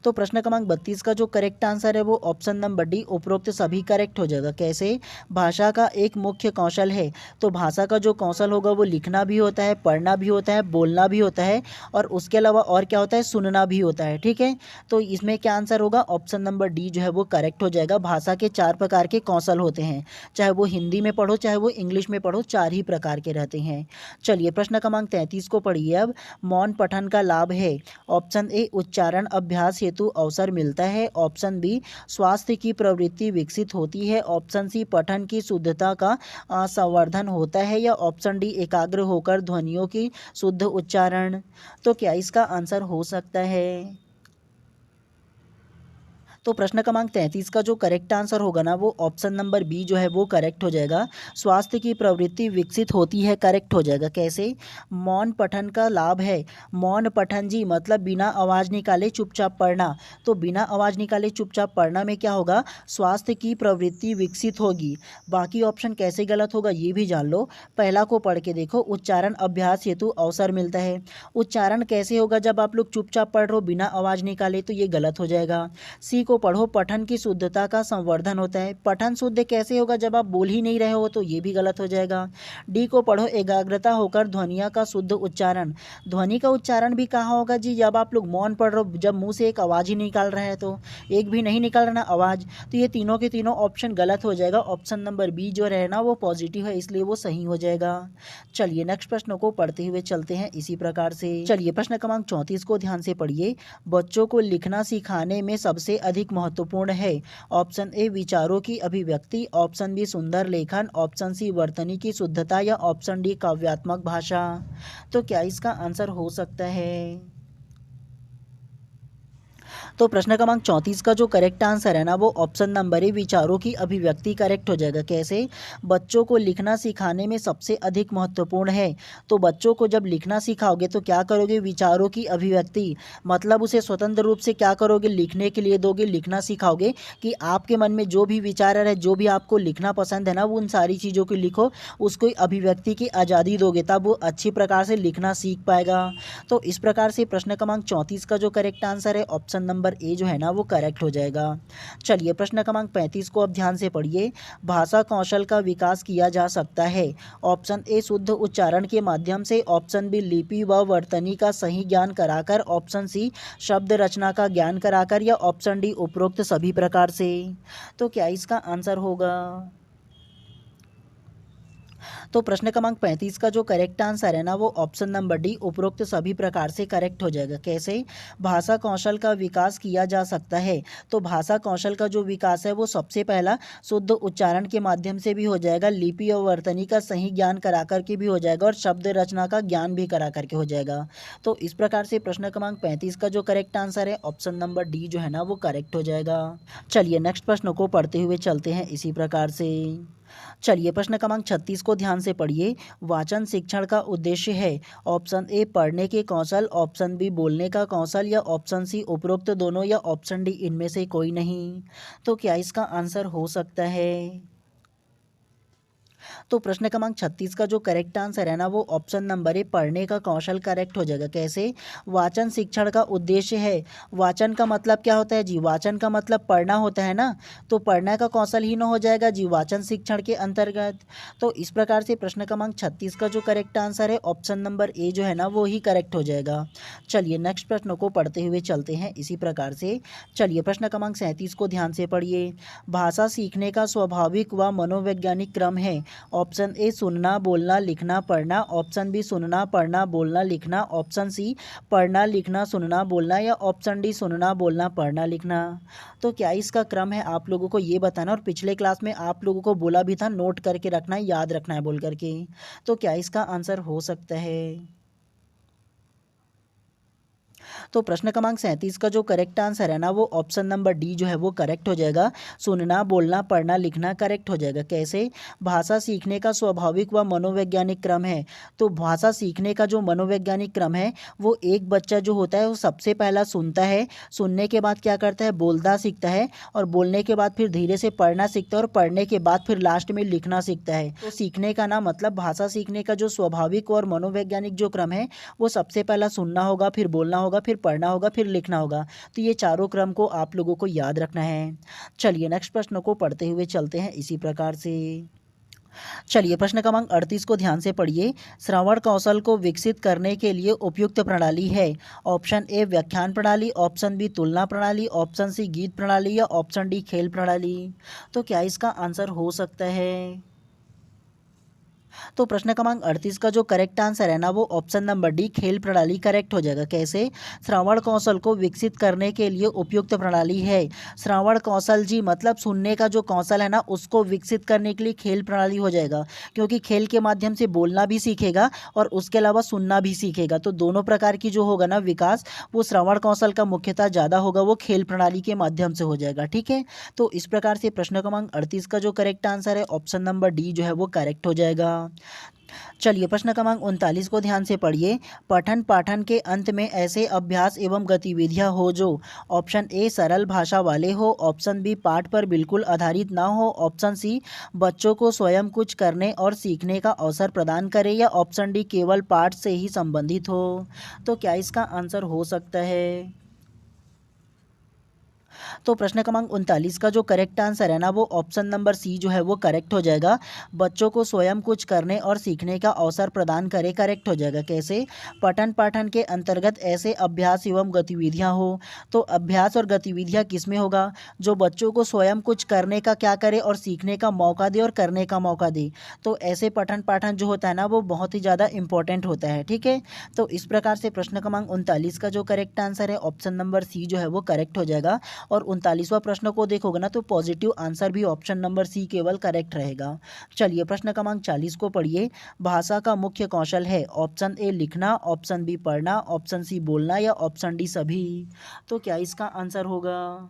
तो प्रश्न क्रमांक 32 का जो करेक्ट आंसर है वो ऑप्शन नंबर डी उपरोक्त सभी करेक्ट हो जाएगा। कैसे? भाषा का एक मुख्य कौशल है, तो भाषा का जो कौशल होगा वो लिखना भी होता है, पढ़ना भी होता है, बोलना भी होता है और उसके अलावा और क्या होता है, सुनना भी होता है। ठीक है, तो इसमें क्या आंसर होगा, ऑप्शन नंबर डी जो है वो करेक्ट हो जाएगा। भाषा के 4 प्रकार के कौशल होते हैं, चाहे वो हिंदी में पढ़ो चाहे वो इंग्लिश में पढ़ो, 4 ही प्रकार के रहते हैं। चलिए प्रश्न क्रमांक 33 को पढ़िए अब। मौन पठन का लाभ है। ऑप्शन ए उच्चारण अभ्यास हेतु अवसर मिलता है, ऑप्शन बी स्वास्थ्य की प्रवृत्ति विकसित होती है, ऑप्शन सी पठन की शुद्धता का संवर्धन होता है या ऑप्शन डी एकाग्र होकर ध्वनियों की शुद्ध उच्चारण। तो क्या इसका आंसर हो सकता है? तो प्रश्न क्रमांक 33 का जो करेक्ट आंसर होगा ना वो ऑप्शन नंबर बी जो है वो करेक्ट हो जाएगा। स्वास्थ्य की प्रवृत्ति विकसित होती है, करेक्ट हो जाएगा। कैसे? मौन पठन का लाभ है। मौन पठन जी मतलब बिना आवाज़ निकाले चुपचाप पढ़ना, तो बिना आवाज़ निकाले चुपचाप पढ़ना में क्या होगा, स्वास्थ्य की प्रवृत्ति विकसित होगी। बाकी ऑप्शन कैसे गलत होगा ये भी जान लो। पहला को पढ़ के देखो, उच्चारण अभ्यास हेतु अवसर मिलता है। उच्चारण कैसे होगा, जब आप लोग चुपचाप पढ़ रहे हो बिना आवाज़ निकाले, तो ये गलत हो जाएगा। सी को पढ़ो, पठन की शुद्धता का संवर्धन होता है। पठन शुद्ध कैसे होगा, जब आप बोल ही नहीं रहे हो, तो ये भी गलत हो जाएगा। डी को पढ़ो, एकाग्रता होकर ध्वनिया का शुद्ध उच्चारण। ध्वनि का उच्चारण भी कहाँ होगा जी, जब आप लोग मौन पढ़ रहे हो, जब मुंह से एक आवाज़ ही निकाल रहे हैं, तो एक भी नहीं निकाल रहा ना आवाज़, तो ये तीनों के तीनों ऑप्शन गलत हो जाएगा। ऑप्शन नंबर बी जो रहे ना वो पॉजिटिव है, इसलिए वो सही हो जाएगा। चलिए नेक्स्ट प्रश्न को पढ़ते हुए चलते हैं इसी प्रकार से। चलिए प्रश्न क्रमांक 34 को ध्यान से पढ़िए। बच्चों को लिखना सिखाने में सबसे अधिक महत्वपूर्ण है। ऑप्शन ए विचारों की अभिव्यक्ति, ऑप्शन बी सुंदर लेखन, ऑप्शन सी वर्तनी की शुद्धता या ऑप्शन डी काव्यात्मक भाषा। तो क्या इसका आंसर हो सकता है? तो प्रश्न क्रमांक 34 का जो करेक्ट आंसर है ना वो ऑप्शन नंबर ए विचारों की अभिव्यक्ति करेक्ट हो जाएगा। कैसे? बच्चों को लिखना सिखाने में सबसे अधिक महत्वपूर्ण है, तो बच्चों को जब लिखना सिखाओगे तो क्या करोगे, विचारों की अभिव्यक्ति मतलब उसे स्वतंत्र रूप से क्या करोगे, लिखने के लिए दोगे, लिखना सिखाओगे कि आपके मन में जो भी विचार है, जो भी आपको लिखना पसंद है ना, वो उन सारी चीज़ों को लिखो, उसको अभिव्यक्ति की आज़ादी दोगे, तब वो अच्छी प्रकार से लिखना सीख पाएगा। तो इस प्रकार से प्रश्न क्रमांक 34 का जो करेक्ट आंसर है ऑप्शन नंबर ए जो है ना वो करेक्ट हो जाएगा। चलिए प्रश्न क्रमांक 35 को अब ध्यान से पढ़िए। भाषा कौशल का विकास किया जा सकता है। ऑप्शन ए शुद्ध उच्चारण के माध्यम से, ऑप्शन बी लिपि व वर्तनी का सही ज्ञान कराकर, ऑप्शन सी शब्द रचना का ज्ञान कराकर या ऑप्शन डी उपरोक्त सभी प्रकार से। तो क्या इसका आंसर होगा? तो प्रश्न क्रमांक 35 का जो करेक्ट आंसर है ना वो ऑप्शन नंबर डी उपरोक्त सभी प्रकार से करेक्ट हो जाएगा। कैसे? भाषा कौशल का विकास किया जा सकता है, तो भाषा कौशल का जो विकास है वो सबसे पहला शुद्ध उच्चारण के माध्यम से भी हो जाएगा, लिपि और वर्तनी का सही ज्ञान करा करके भी हो जाएगा और शब्द रचना का ज्ञान भी करा करके हो जाएगा। तो इस प्रकार से प्रश्न क्रमांक 35 का जो करेक्ट आंसर है ऑप्शन नंबर डी जो है ना वो करेक्ट हो जाएगा। चलिए नेक्स्ट प्रश्न को पढ़ते हुए चलते हैं इसी प्रकार से। चलिए प्रश्न क्रमांक 36 को ध्यान से पढ़िए। वाचन शिक्षण का उद्देश्य है। ऑप्शन ए पढ़ने के कौशल, ऑप्शन बी बोलने का कौशल या ऑप्शन सी उपरोक्त दोनों या ऑप्शन डी इनमें से कोई नहीं। तो क्या इसका आंसर हो सकता है? तो प्रश्न क्रमांक 36 का जो करेक्ट आंसर है ना वो ऑप्शन नंबर ए पढ़ने का कौशल करेक्ट हो जाएगा। कैसे? वाचन शिक्षण का उद्देश्य है। वाचन का मतलब क्या होता है जी, वाचन का मतलब पढ़ना होता है ना, तो पढ़ने का कौशल ही ना हो जाएगा जी वाचन शिक्षण के अंतर्गत। तो इस प्रकार से प्रश्न क्रमांक 36 का जो करेक्ट आंसर है ऑप्शन नंबर ए जो है ना वो ही करेक्ट हो जाएगा। चलिए नेक्स्ट प्रश्न को पढ़ते हुए चलते हैं इसी प्रकार से। चलिए प्रश्न क्रमांक 37 को ध्यान से पढ़िए। भाषा सीखने का स्वाभाविक व मनोवैज्ञानिक क्रम है। ऑप्शन ए सुनना बोलना लिखना पढ़ना, ऑप्शन बी सुनना पढ़ना बोलना लिखना, ऑप्शन सी पढ़ना लिखना सुनना बोलना या ऑप्शन डी सुनना बोलना पढ़ना लिखना। तो क्या इसका क्रम है आप लोगों को ये बताना, और पिछले क्लास में आप लोगों को बोला भी था नोट करके रखना है, याद रखना है बोल करके। तो क्या इसका आंसर हो सकता है? तो प्रश्न क्रमांक 37 का जो करेक्ट आंसर है ना वो ऑप्शन नंबर डी जो है वो करेक्ट हो जाएगा। सुनना, बोलना, पढ़ना, लिखना करेक्ट हो जाएगा। कैसे? भाषा सीखने का स्वाभाविक व मनोवैज्ञानिक क्रम है। तो भाषा सीखने का जो मनोवैज्ञानिक क्रम है वो एक बच्चा जो होता है वो सबसे पहला सुनता है, सुनने के बाद क्या करता है, बोलना सीखता है, और बोलने के बाद फिर धीरे से पढ़ना सीखता है, और पढ़ने के बाद फिर लास्ट में लिखना सीखता है। तो सीखने का ना मतलब भाषा सीखने का जो स्वाभाविक और मनोवैज्ञानिक जो क्रम है वो सबसे पहला सुनना होगा, फिर बोलना होगा, फिर पढ़ना होगा, फिर लिखना होगा। तो ये चारों क्रम को आप लोगों को याद रखना है। चलिए नेक्स्ट प्रश्न को पढ़ते हुए चलते हैं इसी प्रकार से। चलिए प्रश्न क्रमांक 38 को ध्यान से पढ़िए। श्रवण कौशल को विकसित करने के लिए उपयुक्त प्रणाली है। ऑप्शन ए व्याख्यान प्रणाली, ऑप्शन बी तुलना प्रणाली, ऑप्शन सी गीत प्रणाली या ऑप्शन डी खेल प्रणाली। तो क्या इसका आंसर हो सकता है? तो प्रश्न क्रमांक 38 का जो करेक्ट आंसर है ना वो ऑप्शन नंबर डी खेल प्रणाली करेक्ट हो जाएगा। कैसे? श्रवण कौशल को विकसित करने के लिए उपयुक्त प्रणाली है। श्रवण कौशल जी मतलब सुनने का जो कौशल है ना उसको विकसित करने के लिए खेल प्रणाली हो जाएगा, क्योंकि खेल के माध्यम से बोलना भी सीखेगा और उसके अलावा सुनना भी सीखेगा। तो दोनों प्रकार की जो होगा ना विकास वो श्रवण कौशल का मुख्यतः ज़्यादा होगा, वो खेल प्रणाली के माध्यम से हो जाएगा। ठीक है, तो इस प्रकार से प्रश्न क्रमांक 38 का जो करेक्ट आंसर है ऑप्शन नंबर डी जो है वो करेक्ट हो जाएगा। चलिए प्रश्न क्रमांक 39 को ध्यान से पढ़िए। पठन पाठन के अंत में ऐसे अभ्यास एवं गतिविधियां हो जो ऑप्शन ए सरल भाषा वाले हो, ऑप्शन बी पाठ पर बिल्कुल आधारित ना हो, ऑप्शन सी बच्चों को स्वयं कुछ करने और सीखने का अवसर प्रदान करे, या ऑप्शन डी केवल पाठ से ही संबंधित हो। तो क्या इसका आंसर हो सकता है? तो प्रश्न क्रमांक 39 का जो करेक्ट आंसर है ना वो ऑप्शन नंबर सी जो है वो करेक्ट हो जाएगा। बच्चों को स्वयं कुछ करने और सीखने का अवसर प्रदान करे करेक्ट हो जाएगा। कैसे? पठन पाठन के अंतर्गत ऐसे अभ्यास एवं गतिविधियां हो। तो अभ्यास और गतिविधियां किस में होगा? जो बच्चों को स्वयं कुछ करने का क्या करे और सीखने का मौका दे और करने का मौका दे। तो ऐसे पठन पाठन जो होता है ना वो बहुत ही ज़्यादा इंपॉर्टेंट होता है। ठीक है, तो इस प्रकार से प्रश्न क्रमांक 39 का जो करेक्ट आंसर है ऑप्शन नंबर सी जो है वो करेक्ट हो जाएगा। और 39वां प्रश्न को देखोगे ना तो पॉजिटिव आंसर भी ऑप्शन नंबर सी केवल करेक्ट रहेगा। चलिए प्रश्न क्रमांक 40 को पढ़िए। भाषा का मुख्य कौशल है। ऑप्शन ए लिखना, ऑप्शन बी पढ़ना, ऑप्शन सी बोलना या ऑप्शन डी सभी। तो क्या इसका आंसर होगा?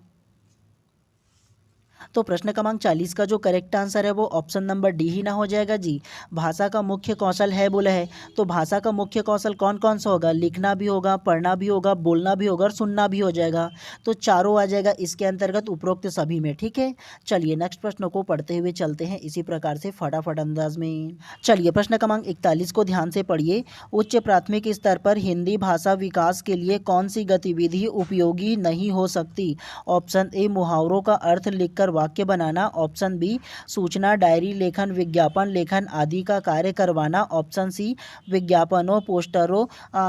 तो प्रश्न क्रमांक 40 का जो करेक्ट आंसर है वो ऑप्शन नंबर डी ही ना हो जाएगा जी। भाषा का मुख्य कौशल है बोला है, तो भाषा का मुख्य कौशल कौन कौन सा होगा? लिखना भी होगा, पढ़ना भी होगा, बोलना भी होगा और सुनना भी हो जाएगा। तो चारों आ जाएगा इसके अंतर्गत उपरोक्त सभी में। ठीक है, चलिए नेक्स्ट प्रश्न को पढ़ते हुए चलते हैं इसी प्रकार से फटाफट अंदाज में। चलिए प्रश्न क्रमांक 41 को ध्यान से पढ़िए। उच्च प्राथमिक स्तर पर हिंदी भाषा विकास के लिए कौन सी गतिविधि उपयोगी नहीं हो सकती? ऑप्शन ए मुहावरों का अर्थ लिखकर वाक्य बनाना, ऑप्शन बी सूचना डायरी लेखन विज्ञापन लेखन आदि का कार्य करवाना, ऑप्शन सी विज्ञापनों पोस्टरों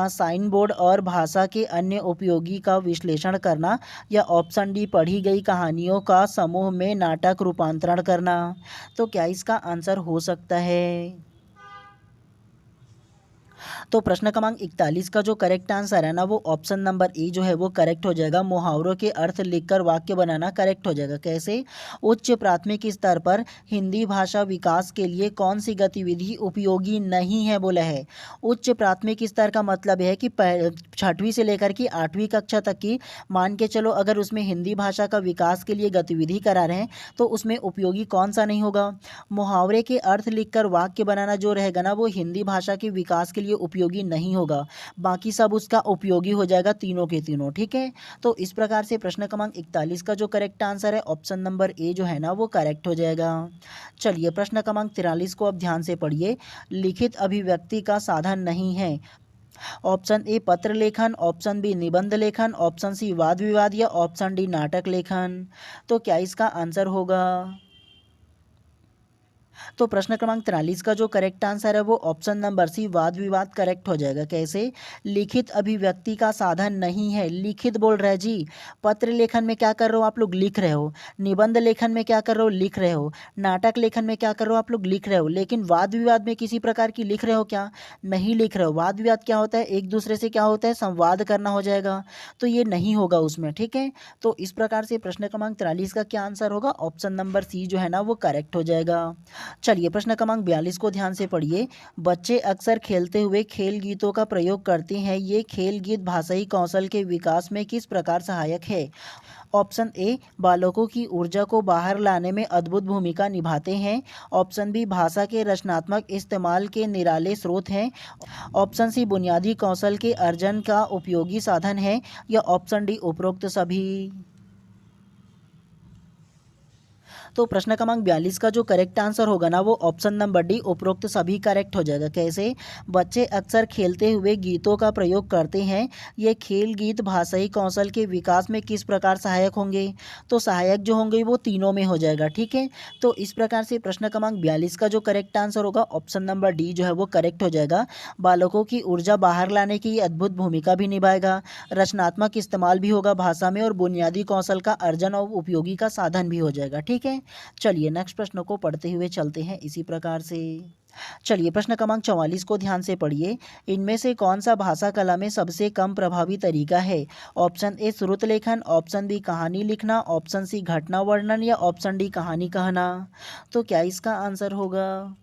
साइन बोर्ड और भाषा के अन्य उपयोगी का विश्लेषण करना, या ऑप्शन डी पढ़ी गई कहानियों का समूह में नाटक रूपांतरण करना। तो क्या इसका आंसर हो सकता है? तो प्रश्न क्रमांक 41 का जो करेक्ट आंसर है ना वो ऑप्शन नंबर ए जो है वो करेक्ट हो जाएगा। मुहावरों के अर्थ लिखकर वाक्य बनाना करेक्ट हो जाएगा। कैसे? उच्च प्राथमिक स्तर पर हिंदी भाषा विकास के लिए कौन सी गतिविधि उपयोगी नहीं है बोला है। उच्च प्राथमिक स्तर का मतलब है कि 6वीं से लेकर के 8वीं कक्षा तक की मान के चलो, अगर उसमें हिंदी भाषा का विकास के लिए गतिविधि करा रहे हैं तो उसमें उपयोगी कौन सा नहीं होगा? मुहावरे के अर्थ लिखकर वाक्य बनाना जो रहेगा ना वो हिंदी भाषा के विकास के लिए उपयोगी नहीं होगा। बाकी सब उसका उपयोगी हो जाएगा, तीनों के तीनों। ठीक है, तो इस प्रकार से प्रश्न क्रमांक 41 का जो करेक्ट आंसर है ऑप्शन नंबर ए जो है ना वो करेक्ट हो जाएगा। चलिए प्रश्न क्रमांक 43 को अब ध्यान से पढ़िए। लिखित अभिव्यक्ति का साधन नहीं है। ऑप्शन ए पत्र लेखन, ऑप्शन बी निबंध लेखन, ऑप्शन सी वाद विवाद या ऑप्शन डी नाटक लेखन। तो क्या इसका आंसर होगा? तो प्रश्न क्रमांक 43 का जो करेक्ट आंसर है वो ऑप्शन नंबर सी वाद विवाद करेक्ट हो जाएगा। कैसे? लिखित अभिव्यक्ति का साधन नहीं है, लिखित बोल रहे जी। पत्र लेखन में क्या कर रहे हो आप लोग? लिख रहे हो। निबंध लेखन में क्या कर रहे हो? लिख रहे हो। नाटक लेखन में क्या कर रहे हो आप लोग? लिख रहे हो। लेकिन वाद विवाद में किसी प्रकार की लिख रहे हो क्या? नहीं लिख रहे हो। वाद विवाद क्या होता है? एक दूसरे से क्या होता है? संवाद करना हो जाएगा, तो ये नहीं होगा उसमें। ठीक है, तो इस प्रकार से प्रश्न क्रमांक 43 का क्या आंसर होगा? ऑप्शन नंबर सी जो है ना वो करेक्ट हो जाएगा। चलिए प्रश्न क्रमांक 42 को ध्यान से पढ़िए। बच्चे अक्सर खेलते हुए खेल गीतों का प्रयोग करते हैं। ये खेल गीत भाषाई कौशल के विकास में किस प्रकार सहायक है? ऑप्शन ए, बालकों की ऊर्जा को बाहर लाने में अद्भुत भूमिका निभाते हैं। ऑप्शन बी, भाषा के रचनात्मक इस्तेमाल के निराले स्रोत हैं। ऑप्शन सी, बुनियादी कौशल के अर्जन का उपयोगी साधन है। या ऑप्शन डी, उपरोक्त सभी। तो प्रश्न क्रमांक 42 का जो करेक्ट आंसर होगा ना वो ऑप्शन नंबर डी, उपरोक्त सभी करेक्ट हो जाएगा। कैसे? बच्चे अक्सर खेलते हुए गीतों का प्रयोग करते हैं। ये खेल गीत भाषाई कौशल के विकास में किस प्रकार सहायक होंगे? तो सहायक जो होंगे वो तीनों में हो जाएगा। ठीक है, तो इस प्रकार से प्रश्न क्रमांक 42 का जो करेक्ट आंसर होगा ऑप्शन नंबर डी जो है वो करेक्ट हो जाएगा। बालकों की ऊर्जा बाहर लाने की ये अद्भुत भूमिका भी निभाएगा, रचनात्मक इस्तेमाल भी होगा भाषा में, और बुनियादी कौशल का अर्जन और उपयोगी का साधन भी हो जाएगा। ठीक है, चलिए नेक्स्ट प्रश्न को पढ़ते हुए चलते हैं इसी प्रकार से। चलिए प्रश्न क्रमांक 44 को ध्यान से पढ़िए। इनमें से कौन सा भाषा कला में सबसे कम प्रभावी तरीका है? ऑप्शन ए, श्रुत लेखन। ऑप्शन बी, कहानी लिखना। ऑप्शन सी, घटना वर्णन। या ऑप्शन डी, कहानी कहना। तो क्या इसका आंसर होगा?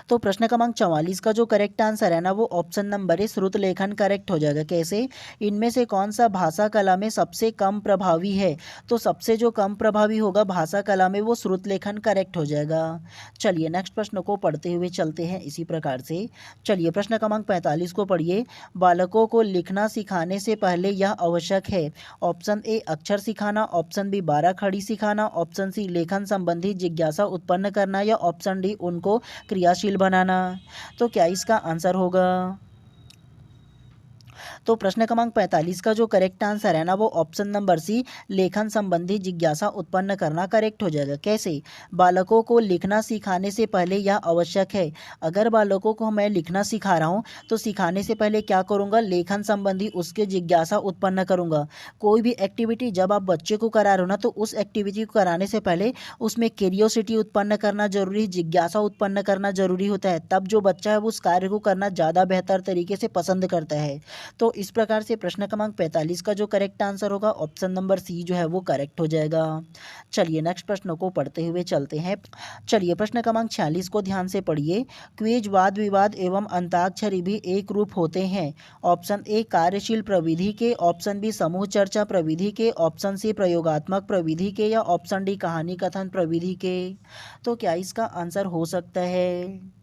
तो प्रश्न क्रमांक 44 का जो करेक्ट आंसर है ना वो ऑप्शन नंबर ए, श्रुत लेखन करेक्ट हो जाएगा। कैसे? इनमें से कौन सा भाषा कला में सबसे कम प्रभावी है? तो सबसे जो कम प्रभावी होगा भाषा कला में वो श्रुत लेखन करेक्ट हो जाएगा। चलिए नेक्स्ट प्रश्न को पढ़ते हुए चलते हैं इसी प्रकार से। चलिए प्रश्न क्रमांक 45 को पढ़िए। बालकों को लिखना सिखाने से पहले यह आवश्यक है। ऑप्शन ए, अक्षर सिखाना। ऑप्शन बी, बारह खड़ी सिखाना। ऑप्शन सी, लेखन संबंधी जिज्ञासा उत्पन्न करना। या ऑप्शन डी, उनको क्रियाशील बनाना। तो क्या इसका आंसर होगा? तो प्रश्न क्रमांक 45 का जो करेक्ट आंसर है ना वो ऑप्शन नंबर सी, लेखन संबंधी जिज्ञासा उत्पन्न करना करेक्ट हो जाएगा। कैसे? बालकों को लिखना सिखाने से पहले यह आवश्यक है। अगर बालकों को मैं लिखना सिखा रहा हूँ तो सिखाने से पहले क्या करूँगा? लेखन संबंधी उसके जिज्ञासा उत्पन्न करूँगा। कोई भी एक्टिविटी जब आप बच्चे को करा रहे हो ना तो उस एक्टिविटी को कराने से पहले उसमें क्यूरियोसिटी उत्पन्न करना जरूरी, जिज्ञासा उत्पन्न करना जरूरी होता है। तब जो बच्चा है वो उस कार्य को करना ज़्यादा बेहतर तरीके से पसंद करता है। तो इस प्रकार से प्रश्न क्रमांक 45 का जो करेक्ट आंसर होगा ऑप्शन नंबर सी जो है वो करेक्ट हो जाएगा। चलिए नेक्स्ट प्रश्न को पढ़ते हुए चलते हैं। चलिए प्रश्न क्रमांक 46 को ध्यान से पढ़िए। क्विज, वाद विवाद एवं अंताक्षरी भी एक रूप होते हैं। ऑप्शन ए, कार्यशील प्रविधि के। ऑप्शन बी, समूह चर्चा प्रविधि के। ऑप्शन सी, प्रयोगात्मक प्रविधि के। या ऑप्शन डी, कहानी कथन प्रविधि के। तो क्या इसका आंसर हो सकता है?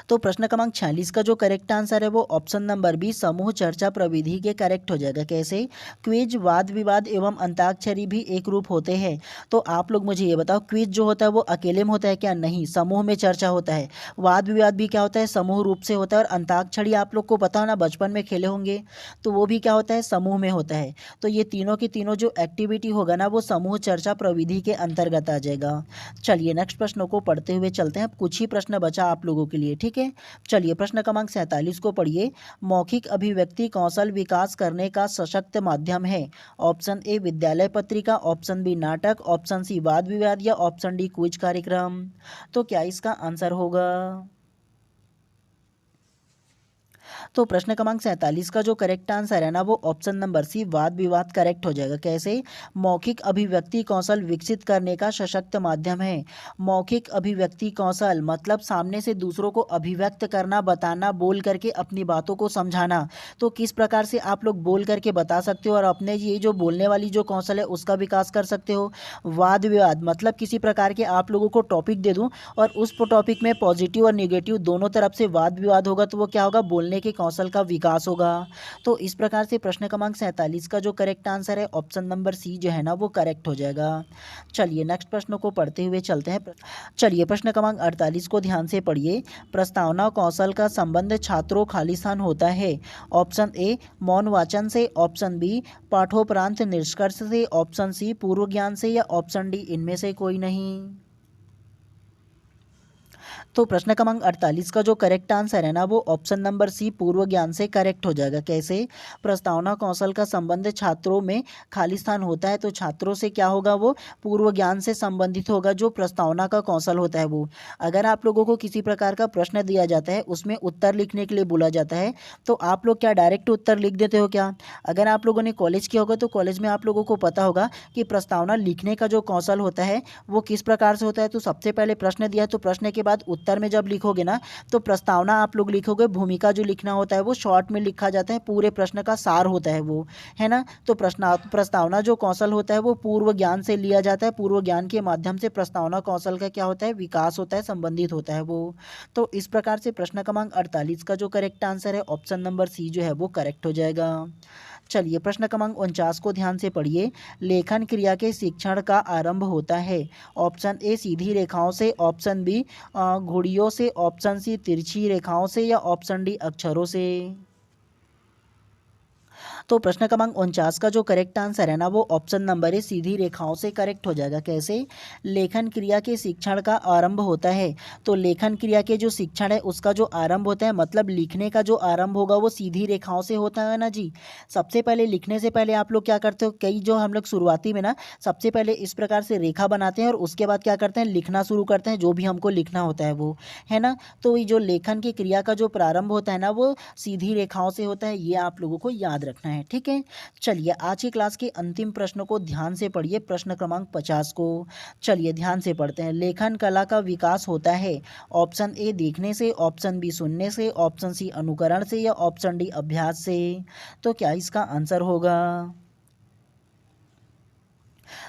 तो प्रश्न क्रमांक 46 का जो करेक्ट आंसर है वो ऑप्शन नंबर बी, समूह चर्चा प्रविधि के करेक्ट हो जाएगा। कैसे? क्विज, वाद विवाद एवं अंताक्षरी भी एक रूप होते हैं। तो आप लोग मुझे ये बताओ, क्विज जो होता है वो अकेले में होता है क्या? नहीं, समूह में चर्चा होता है। वाद विवाद भी क्या होता है? समूह रूप से होता है। और अंताक्षरी आप लोग को पता हो ना, बचपन में खेले होंगे, तो वो भी क्या होता है? समूह में होता है। तो ये तीनों की तीनों जो एक्टिविटी होगा ना वो समूह चर्चा प्रविधि के अंतर्गत आ जाएगा। चलिए नेक्स्ट प्रश्नों को पढ़ते हुए चलते हैं। अब कुछ ही प्रश्न बचा आप लोगों के लिए। ठीक है, चलिए प्रश्न क्रमांक 47 को पढ़िए। मौखिक अभिव्यक्ति कौशल विकास करने का सशक्त माध्यम है। ऑप्शन ए, विद्यालय पत्रिका। ऑप्शन बी, नाटक। ऑप्शन सी, वाद विवाद। या ऑप्शन डी, क्विज कार्यक्रम। तो क्या इसका आंसर होगा? तो प्रश्न क्रमांक 47 का जो करेक्ट आंसर है ना वो ऑप्शन नंबर सी, वाद विवाद करेक्ट हो जाएगा। कैसे? मौखिक अभिव्यक्ति कौशल विकसित करने का सशक्त माध्यम है। मौखिक अभिव्यक्ति कौशल मतलब सामने से दूसरों को अभिव्यक्त करना, बताना, बोल करके अपनी बातों को समझाना। तो किस प्रकार से आप लोग बोल करके बता सकते हो और अपने ये जो बोलने वाली जो कौशल है उसका विकास कर सकते हो। वाद विवाद मतलब किसी प्रकार के आप लोगों को टॉपिक दे दूं और उस टॉपिक में पॉजिटिव और निगेटिव दोनों तरफ से वाद विवाद होगा तो वो क्या होगा? बोलने के कौशल का विकास होगा। तो इस प्रकार से प्रश्न क्रमांक 47 का जो करेक्ट आंसर है ऑप्शन नंबर सी जो है ना वो करेक्ट हो जाएगा। चलिए नेक्स्ट प्रश्न को पढ़ते हुए चलते हैं। चलिए प्रश्न क्रमांक 48 को ध्यान से पढ़िए। प्रस्तावना कौशल का संबंध छात्रों खालिस्तान होता है। ऑप्शन ए, मौन वाचन से। ऑप्शन बी, पाठोपरांत निष्कर्ष से। ऑप्शन सी, पूर्व ज्ञान से। या ऑप्शन डी, इनमें से कोई नहीं। तो प्रश्न क्रमांक 48 का जो करेक्ट आंसर है ना वो ऑप्शन नंबर सी पूर्व ज्ञान से करेक्ट हो जाएगा। कैसे? प्रस्तावना कौशल का संबंध छात्रों में खाली स्थान होता है, तो छात्रों से क्या होगा, वो पूर्व ज्ञान से संबंधित होगा। जो प्रस्तावना का कौशल होता है वो, अगर आप लोगों को किसी प्रकार का प्रश्न दिया जाता है, उसमें उत्तर लिखने के लिए बोला जाता है, तो आप लोग क्या डायरेक्ट उत्तर लिख देते हो क्या? अगर आप लोगों ने कॉलेज किया होगा तो कॉलेज में आप लोगों को पता होगा कि प्रस्तावना लिखने का जो कौशल होता है वो किस प्रकार से होता है। तो सबसे पहले प्रश्न दिया है, तो प्रश्न के बाद उत्तर में जब लिखोगे ना, तो प्रस्तावना आप लोग लिखोगे, भूमिका जो लिखना होता है वो शॉर्ट में लिखा जाता है, पूरे प्रश्न का सार होता है वो, है ना। तो प्रस्तावना जो कौशल होता है वो पूर्व ज्ञान से लिया जाता है, पूर्व ज्ञान के माध्यम से प्रस्तावना कौशल का क्या होता है, विकास होता है, संबंधित होता है वो। तो इस प्रकार से प्रश्न क्रमांक 48 का जो करेक्ट आंसर है ऑप्शन नंबर सी जो है वो करेक्ट हो जाएगा। चलिए प्रश्न क्रमांक 49 को ध्यान से पढ़िए। लेखन क्रिया के शिक्षण का आरंभ होता है। ऑप्शन ए सीधी रेखाओं से, ऑप्शन बी घुड़ियों से, ऑप्शन सी तिरछी रेखाओं से, या ऑप्शन डी अक्षरों से। तो प्रश्न क्रमांक 49 का जो करेक्ट आंसर है ना वो ऑप्शन नंबर ए सीधी रेखाओं से करेक्ट हो जाएगा। कैसे? लेखन क्रिया के शिक्षण का आरंभ होता है, तो लेखन क्रिया के जो शिक्षण है उसका जो आरंभ होता है, मतलब लिखने का जो आरंभ होगा वो सीधी रेखाओं से होता है ना जी। सबसे पहले लिखने से पहले आप लोग क्या करते हो, कई जो हम लोग शुरुआती में ना सबसे पहले इस प्रकार से रेखा बनाते हैं और उसके बाद क्या करते हैं, लिखना शुरू करते हैं, जो भी हमको लिखना होता है वो, है ना। तो ये जो लेखन की क्रिया का जो प्रारंभ होता है ना वो सीधी रेखाओं से होता है, ये आप लोगों को याद रखना है, ठीक है। चलिए आज की क्लास के अंतिम प्रश्नों को ध्यान से पढ़िए, प्रश्न क्रमांक 50 को। चलिए ध्यान से पढ़ते हैं। लेखन कला का विकास होता है। ऑप्शन ए देखने से, ऑप्शन बी सुनने से, ऑप्शन सी अनुकरण से, या ऑप्शन डी अभ्यास से। तो क्या इसका आंसर होगा?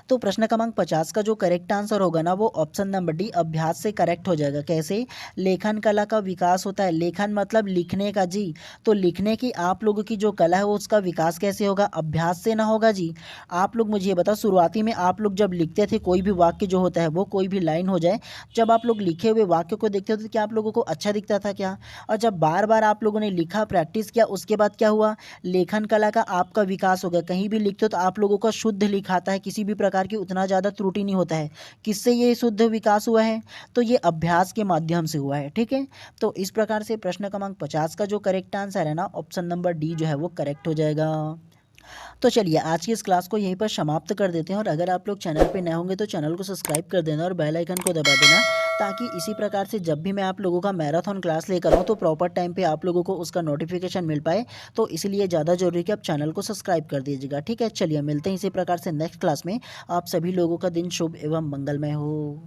तो प्रश्न क्रमांक 50 का जो करेक्ट आंसर होगा ना वो ऑप्शन नंबर डी अभ्यास से करेक्ट हो जाएगा। कैसे? लेखन कला का विकास होता है, लेखन मतलब लिखने का जी, तो लिखने की आप लोगों की जो कला है वो उसका विकास कैसे होगा, अभ्यास से ना होगा जी। आप लोग मुझे बताओ, शुरुआती में आप लोग जब लिखते थे कोई भी वाक्य जो होता है वो कोई भी लाइन हो जाए, जब आप लोग लिखे हुए वाक्य को देखते हो तो क्या आप लोगों को अच्छा दिखता था क्या? और जब बार बार आप लोगों ने लिखा, प्रैक्टिस किया, उसके बाद क्या हुआ, लेखन कला का आपका विकास हो गया। कहीं भी लिखते हो तो आप लोगों का शुद्ध लिखाता है, किसी भी प्रकार की उतना ज़्यादा त्रुटि नहीं होता है। किससे ये शुद्ध विकास हुआ है? तो ये अभ्यास के माध्यम से हुआ है, ठीक है। तो इस प्रकार से प्रश्न क्रमांक 50 का जो करेक्ट आंसर है ना ऑप्शन नंबर डी जो है वो करेक्ट हो जाएगा। तो चलिए आज की इस क्लास को यहीं पर समाप्त कर देते हैं, और अगर आप लोग चैनल पे नए होंगे तो चैनल को सब्सक्राइब कर देना और बेल आइकन को दबा देना, ताकि इसी प्रकार से जब भी मैं आप लोगों का मैराथन क्लास लेकर आऊँ तो प्रॉपर टाइम पे आप लोगों को उसका नोटिफिकेशन मिल पाए। तो इसलिए ज़्यादा जरूरी है कि आप चैनल को सब्सक्राइब कर दीजिएगा, ठीक है। चलिए मिलते हैं इसी प्रकार से नेक्स्ट क्लास में। आप सभी लोगों का दिन शुभ एवं मंगलमय हो।